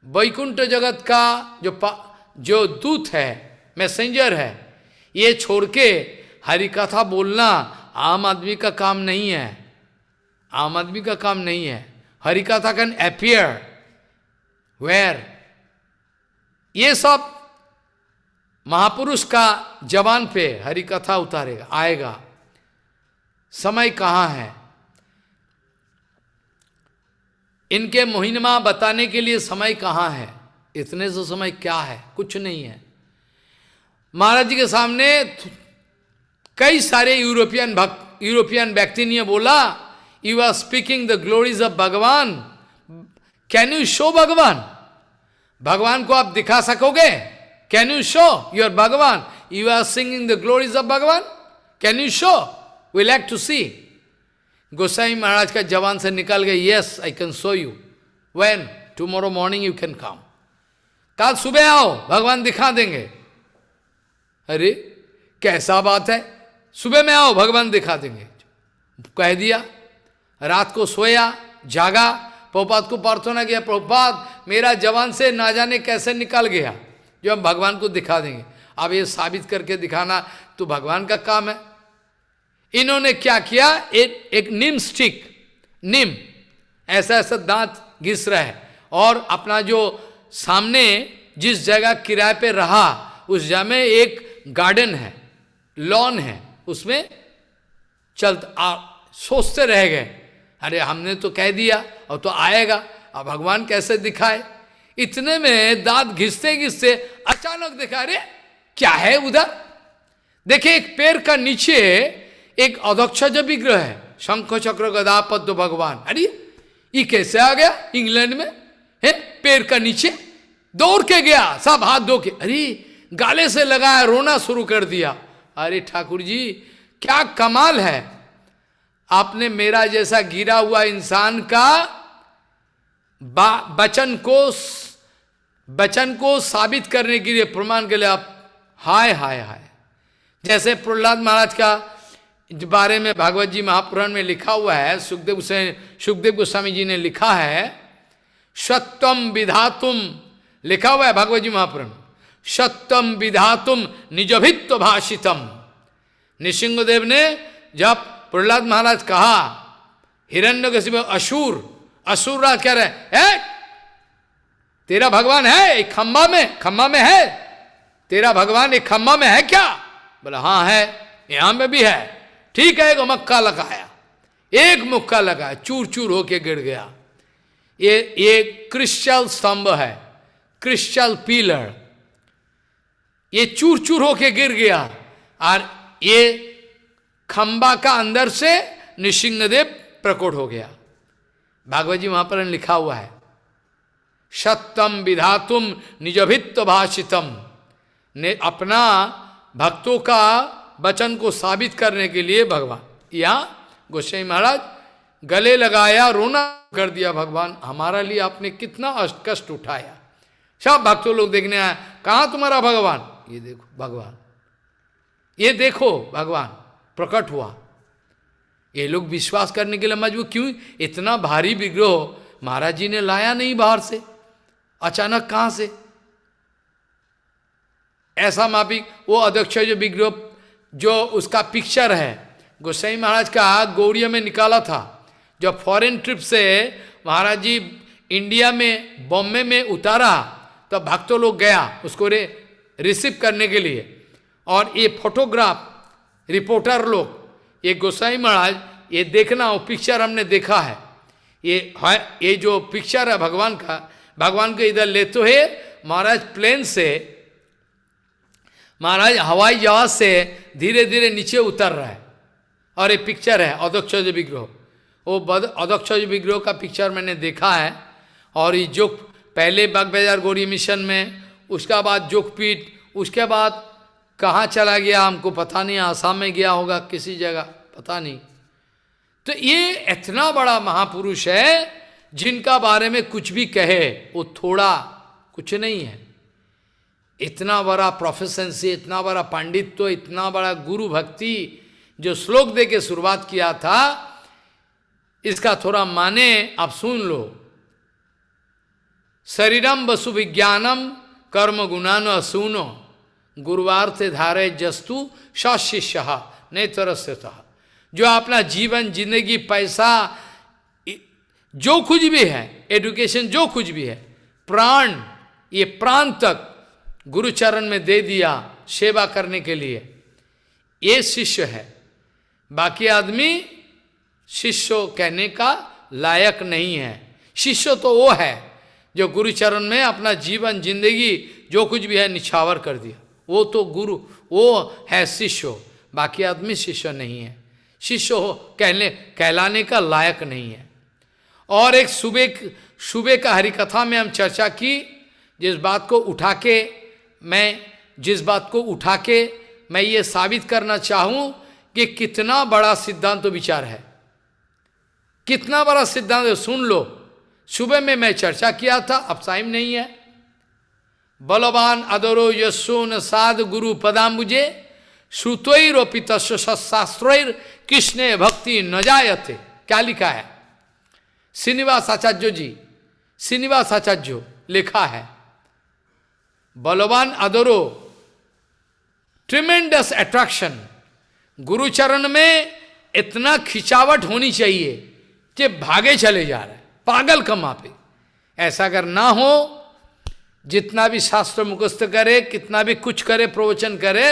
वैकुंठ जगत का जो दूत है, मैसेंजर है, ये छोड़ के हरि कथा बोलना आम आदमी का काम नहीं है, आम आदमी का काम नहीं है। हरि कथा कैन अपीयर वेयर, ये सब महापुरुष का जबान पे हरि कथा उतारेगा, आएगा। समय कहाँ है? इनके महिमा बताने के लिए समय कहाँ है? इतने से समय क्या है? कुछ नहीं है। महाराज जी के सामने कई सारे यूरोपियन व्यक्ति ने बोला, you are speaking the glories of भगवान, कैन यू शो भगवान? भगवान को आप दिखा सकोगे? कैन यू शो योर भगवान? You are singing the glories of भगवान, can you show? We like to see. Gosai महाराज का जवान से निकल गए, yes I can show you. When? Tomorrow morning you can come, कल सुबह आओ, भगवान दिखा देंगे। अरे कैसा बात है, सुबह में आओ भगवान दिखा देंगे, कह दिया। रात को सोया, जागा, प्रभुपाद को प्रार्थना किया, प्रभुपाद मेरा जवान से ना जाने कैसे निकल गया, जो हम भगवान को दिखा देंगे। अब ये साबित करके दिखाना तो भगवान का काम है। इन्होंने क्या किया, एक नीम स्टिक, नीम ऐसा ऐसा दांत घिस रहा है, और अपना जो सामने जिस जगह किराए पे रहा उस जगह में एक गार्डन है, लॉन है, उसमें सोचते रह गए, अरे हमने तो कह दिया और तो आएगा, अब भगवान कैसे दिखाए। इतने में दांत घिसते घिसते अचानक देखा, अरे क्या है उधर? देखे एक पेड़ का नीचे एक अधोक्षज विग्रह है, शंख चक्र गदा पद्म भगवान। अरे ये कैसे आ गया इंग्लैंड में? है पेड़ का नीचे, दौड़ के गया, सब हाथ धो के, अरे गाले से लगाया, रोना शुरू कर दिया। अरे ठाकुर जी क्या कमाल है, आपने मेरा जैसा गिरा हुआ इंसान का वचन को साबित करने के लिए, प्रमाण के लिए आप हाय हाय हाय। जैसे प्रहलाद महाराज का बारे में भागवत जी महापुराण में लिखा हुआ है, सुखदेव गोस्वामी जी ने लिखा है, सत्यम विधातुम, लिखा हुआ है भागवत जी महापुराण, सत्यम विधातुम निजभित्व भाषितम। नृसिंहदेव ने जब प्रहलाद महाराज कहा, हिरण्यकशिपु असुर राज कह रहे, तेरा भगवान है एक खम्बा में है, तेरा भगवान एक खम्बा में है क्या? बोला हाँ है, यहां में भी है। ठीक है, एक मक्का लगाया, एक मुक्का लगाया, चूर चूर होके गिर गया। ये क्रिस्टल स्तंभ है, क्रिस्टल पिलर, ये चूर चूर होके गिर गया, और ये खंबा का अंदर से नृसिंहदेव प्रकट हो गया। भागवत जी वहां पर लिखा हुआ है, सत्यम विधातुम निजभित्व भाषितम, ने अपना भक्तों का वचन को साबित करने के लिए भगवान, यहाँ गोसाई महाराज गले लगाया, रोना कर दिया, भगवान हमारा लिए आपने कितना कष्ट उठाया। सब भक्तों लोग देखने आए, कहाँ तुम्हारा भगवान? ये देखो भगवान, ये देखो भगवान प्रकट हुआ। ये लोग विश्वास करने के लिए मजबूर, क्यों? इतना भारी विग्रह महाराज जी ने लाया नहीं बाहर से, अचानक कहां से ऐसा माफी। वो अध्यक्ष जो विग्रह, जो उसका पिक्चर है गोसाई महाराज का गौड़िया में निकाला था, जब फॉरेन ट्रिप से महाराज जी इंडिया में बॉम्बे में उतारा, तो भक्तों लोग गया उसको रिसीव करने के लिए, और ये फोटोग्राफ रिपोर्टर लोग, ये गोसाई महाराज, ये देखना वो पिक्चर हमने देखा है, ये जो पिक्चर है भगवान का, भगवान को इधर लेते हुए महाराज प्लेन से, महाराज हवाई जहाज से धीरे धीरे नीचे उतर रहा है, और ये पिक्चर है अधोक्षज विग्रह। वो अधोक्षज विग्रह का पिक्चर मैंने देखा है। और ये जो पहले बागबाजार गौरी मिशन में, उसका बाद जोगपीठ, उसके बाद कहाँ चला गया हमको पता नहीं, आसाम में गया होगा किसी जगह, पता नहीं। तो ये इतना बड़ा महापुरुष है जिनका बारे में कुछ भी कहे वो थोड़ा कुछ नहीं है। इतना बड़ा प्रोफेशनसी, इतना बड़ा पांडित्य, इतना बड़ा गुरु भक्ति जो श्लोक दे के शुरुआत किया था, इसका थोड़ा माने आप सुन लो। शरीरम वसु विज्ञानम कर्म गुणान असूनो गुरुवार से धारे जस्तु सशिष्य नेतरस्यतः। जो अपना जीवन जिंदगी पैसा जो कुछ भी है, एडुकेशन जो कुछ भी है, प्राण, ये प्राण तक गुरु चरण में दे दिया सेवा करने के लिए, ये शिष्य है। बाकी आदमी शिष्य कहने का लायक नहीं है। शिष्य तो वो है जो गुरु चरण में अपना जीवन जिंदगी जो कुछ भी है निछावर कर दिया, वो तो गुरु, वो है शिष्य। बाकी आदमी शिष्य नहीं है, शिष्य हो कहलाने का लायक नहीं है। और एक सुबह का हरिकथा में हम चर्चा की, जिस बात को उठा के मैं ये साबित करना चाहूं कि कितना बड़ा सिद्धांत विचार है, कितना बड़ा सिद्धांत है, सुन लो। सुबह में मैं चर्चा किया था, अब टाइम नहीं है। बलवान अदरो यशो न साध गुरु पदाम्बुजे श्रुतोरोपित शास्त्रोर कृष्ण भक्ति न जायते। क्या लिखा है? श्रीनिवास आचार्य जी, श्रीनिवास आचार्य लिखा है, बलवान अदरो ट्रिमेंडस अट्रैक्शन, गुरुचरण में इतना खिंचावट होनी चाहिए कि भागे चले जा रहे हैं पागल कमा पे। ऐसा अगर ना हो, जितना भी शास्त्र मुखस्त करे, कितना भी कुछ करे, प्रवचन करे,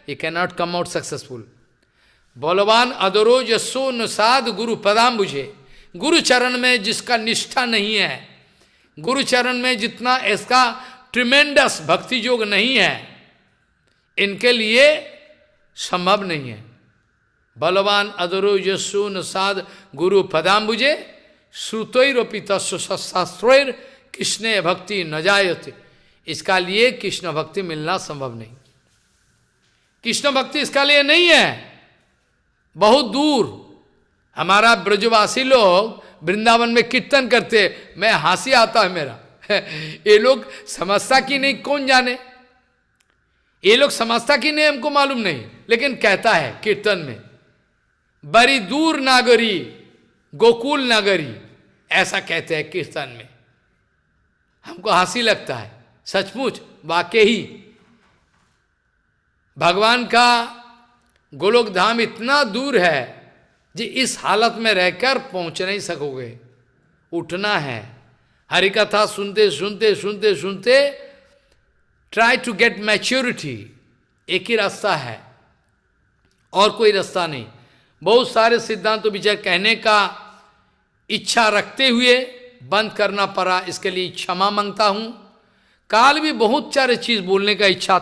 ये can not come out successful. बलवान अदरो यशो न साध गुरु पदाम्बुजे, गुरु चरण में जिसका निष्ठा नहीं है, गुरु चरण में जितना इसका ट्रिमेंडस भक्ति योग नहीं है, इनके लिए संभव नहीं है। बलवान अदरो यशो न साध गुरु पदाम्बुजे श्रुतोरोपित शास्त्रोर कृष्ण भक्ति न जायते। इसका लिए कृष्ण भक्ति मिलना संभव नहीं, कृष्ण भक्ति इसका लिए नहीं है, बहुत दूर। हमारा ब्रजवासी लोग वृंदावन में कीर्तन करते, मैं हंसी आता है मेरा ये लोग समझता कि नहीं कौन जाने, ये लोग समझता कि नहीं हमको मालूम नहीं, लेकिन कहता है कीर्तन में, बड़ी दूर नागरी गोकुल नगरी, ऐसा कहते हैं कीर्तन में। हमको हंसी लगता है, सचमुच वाकई भगवान का गोलोक धाम इतना दूर है जी, इस हालत में रहकर पहुंच नहीं सकोगे। उठना है, हरिकथा सुनते सुनते सुनते सुनते ट्राई टू गेट मैच्योरिटी, एक ही रास्ता है और कोई रास्ता नहीं। बहुत सारे सिद्धांत विचार कहने का इच्छा रखते हुए बंद करना पड़ा, इसके लिए क्षमा मांगता हूं। काल भी बहुत सारे चीज बोलने का इच्छा,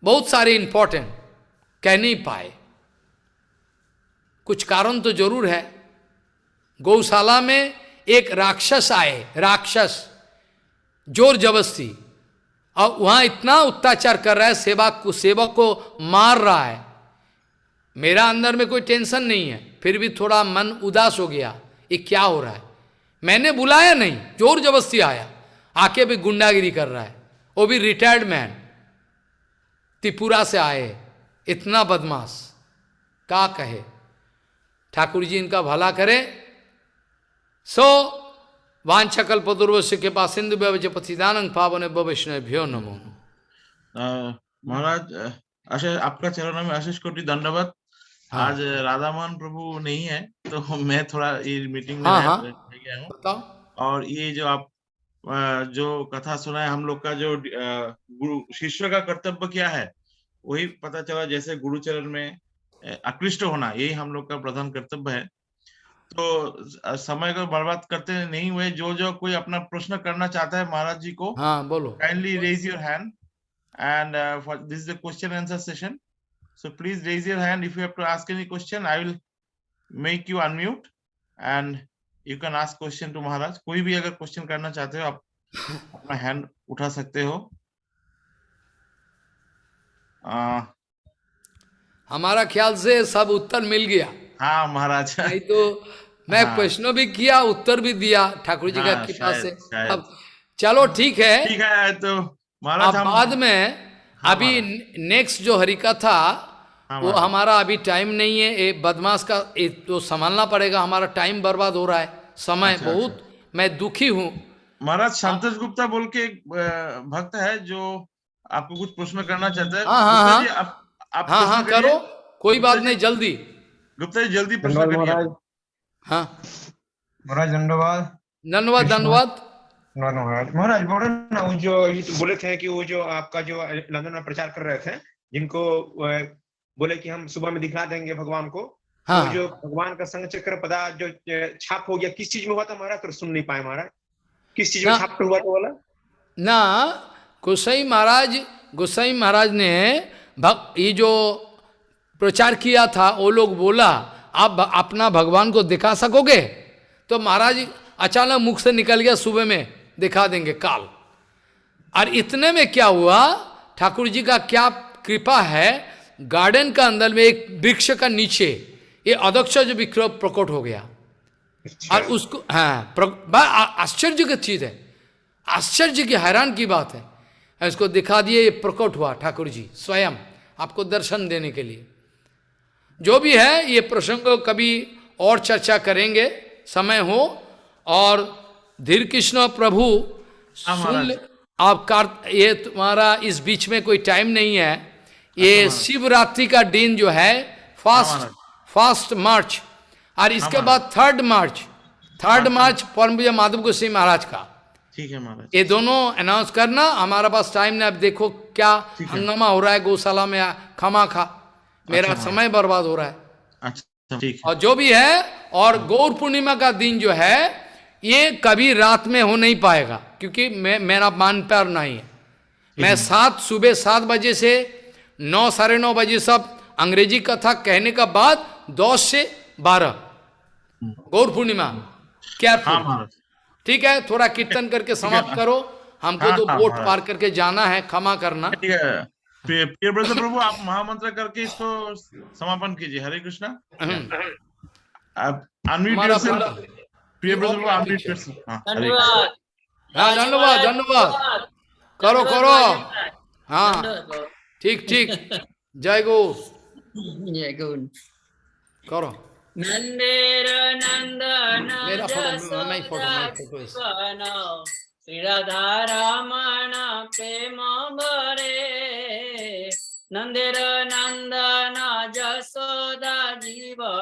बहुत सारे इंपॉर्टेंट कह नहीं पाए, कुछ कारण तो जरूर है। गौशाला में एक राक्षस आए, राक्षस जोर जबरदस्ती, और वहां इतना अत्याचार कर रहा है, सेवक को मार रहा है। मेरा अंदर में कोई टेंशन नहीं है, फिर भी थोड़ा मन उदास हो गया, ये क्या हो रहा है। मैंने बुलाया नहीं, जोर जबरदस्ती आया, आके भी गुंडागिरी कर रहा है, वो भी रिटायर्ड मैन, त्रिपुरा से आए, इतना बदमाश, क्या कहे। ठाकुर जी इनका भला करे। सो वांछकल्पतरुभ्यश्च कृपा सिंधुभ्यश्च पतितानं पावनेभ्यो वैष्णवेभ्यो नमो नमः। महाराज आशीष, आपका चरणों में आशीष कोटि दंडवत। हाँ। आज राधा मोहन प्रभु नहीं है, तो मैं थोड़ा ये मीटिंग में हाँ, रह गया हूँ। बताओ। और ये जो आप जो कथा सुना है, हम लोग का जो गुरु शिष्य का कर्तव्य क्या है, वही पता चला। जैसे गुरु चरण में आकृष्ट होना, यही हम लोग का प्रधान कर्तव्य है। तो समय को बर्बाद करते नहीं हुए, जो कोई अपना प्रश्न करना चाहता है महाराज जी को, हाँ बोलो। Kindly raise your hand, and for this is the question answer session, so please raise your hand if you have to ask any question. I will make you unmute and you can ask question to Maharaj. कोई भी अगर question करना चाहते हो, आप अपना hand उठा सकते हो। हमारा ख्याल से सब उत्तर मिल गया। हाँ महाराज, नहीं तो मैं प्रश्न भी किया, उत्तर भी दिया ठाकुर जी का कृपा से। अब चलो ठीक है, ठीक है। तो महाराज अब बाद में अभी नेक्स्ट जो हरिकथा, वो हमारा अभी टाइम नहीं है, ये बदमाश का तो संभालना पड़ेगा, हमारा टाइम बर्बाद हो रहा है, समय बहुत, मैं दुखी हूँ। महाराज संतोष गुप्ता बोल के एक भक्त है जो आपको कुछ प्रश्न करना चाहते हैं। हाँ हाँ गुप्ता हाँ जी आप हाँ हाँ प्रश्न करिए। करो, कोई गुप्ता बात जी नहीं, जल्दी। गुप्ता जी जल्दी प्रश्न धन्यवाद करिए महाराज। आप। हाँ महाराज धन्यवाद। धन्यवाद कृष्ण धन्यवाद। धन्यवाद महाराज। महाराज बोलो ना, वो जो ये तो बोले थे कि वो जो आपका जो लंदन में प्रचार कर रहे थे, जिनको बोले कि हम सुबह में दिखा देंगे भगवान को, तो हाँ जो भगवान का संग चक्र पदार्थ जो छाप हो गया, किस चीज में हुआ था महाराज? तो सुन नहीं पाए महाराज, किस चीज में ना छाप हुआ था बोला? ना, गोसाई महाराज ने ये जो प्रचार किया था, वो लोग बोला आप अपना भगवान को दिखा सकोगे? तो महाराज अचानक मुख से निकल गया, सुबह में दिखा देंगे काल। और इतने में क्या हुआ, ठाकुर जी का क्या कृपा है, गार्डन का अंदर में एक वृक्ष का नीचे ये अध्यक्ष जो विक्रम प्रकट हो गया। और उसको हाँ आश्चर्य की चीज है, आश्चर्य की हैरान की बात है, इसको दिखा दिए, ये प्रकट हुआ ठाकुर जी स्वयं आपको दर्शन देने के लिए। जो भी है ये प्रसंग कभी और चर्चा करेंगे समय हो। और धीर कृष्ण प्रभु सुन ले, आप ये तुम्हारा इस बीच में कोई टाइम नहीं है, ये शिवरात्रि का दिन जो है फर्स्ट मार्च, और इसके बाद 3 मार्च परम पूज्य माधव गोसाई महाराज का। ठीक है महाराज। ये दोनों अनाउंस करना, हमारा पास टाइम नहीं। अब देखो क्या हंगामा हो रहा है गौशाला में, खमा खा मेरा समय बर्बाद हो रहा है। अच्छा ठीक है। और जो भी है, और गौर पूर्णिमा का दिन जो है ये कभी रात में हो नहीं पाएगा, क्योंकि मेरा मान पर नहीं है। मैं सुबह 7 बजे से 9 साढ़े 9 बजे सब अंग्रेजी कथा कहने का बाद 10 से 12 गौर पूर्णिमा क्या। ठीक है, थोड़ा कीर्तन करके समाप्त करो, हमको तो बोट पार करके जाना है, क्षमा करना। ठीक है प्रिय ब्रदर प्रभु, आप महामंत्र करके इसको समापन कीजिए। हरे कृष्णा। आप अनम्यूट योरसेल्फ प्रिय ब्रदर प्रभु, अनम्यूट योरसेल्फ। धन्यवाद। हाँ धन्यवाद धन्यवाद, करो करो। हाँ ठीक ठीक, जय गौ, जय गौ। करो। नंदेर नंदन मेरा फोटो, मैं जसोदा फोटो श्री राधा रमण प्रेम भरे। नंदेर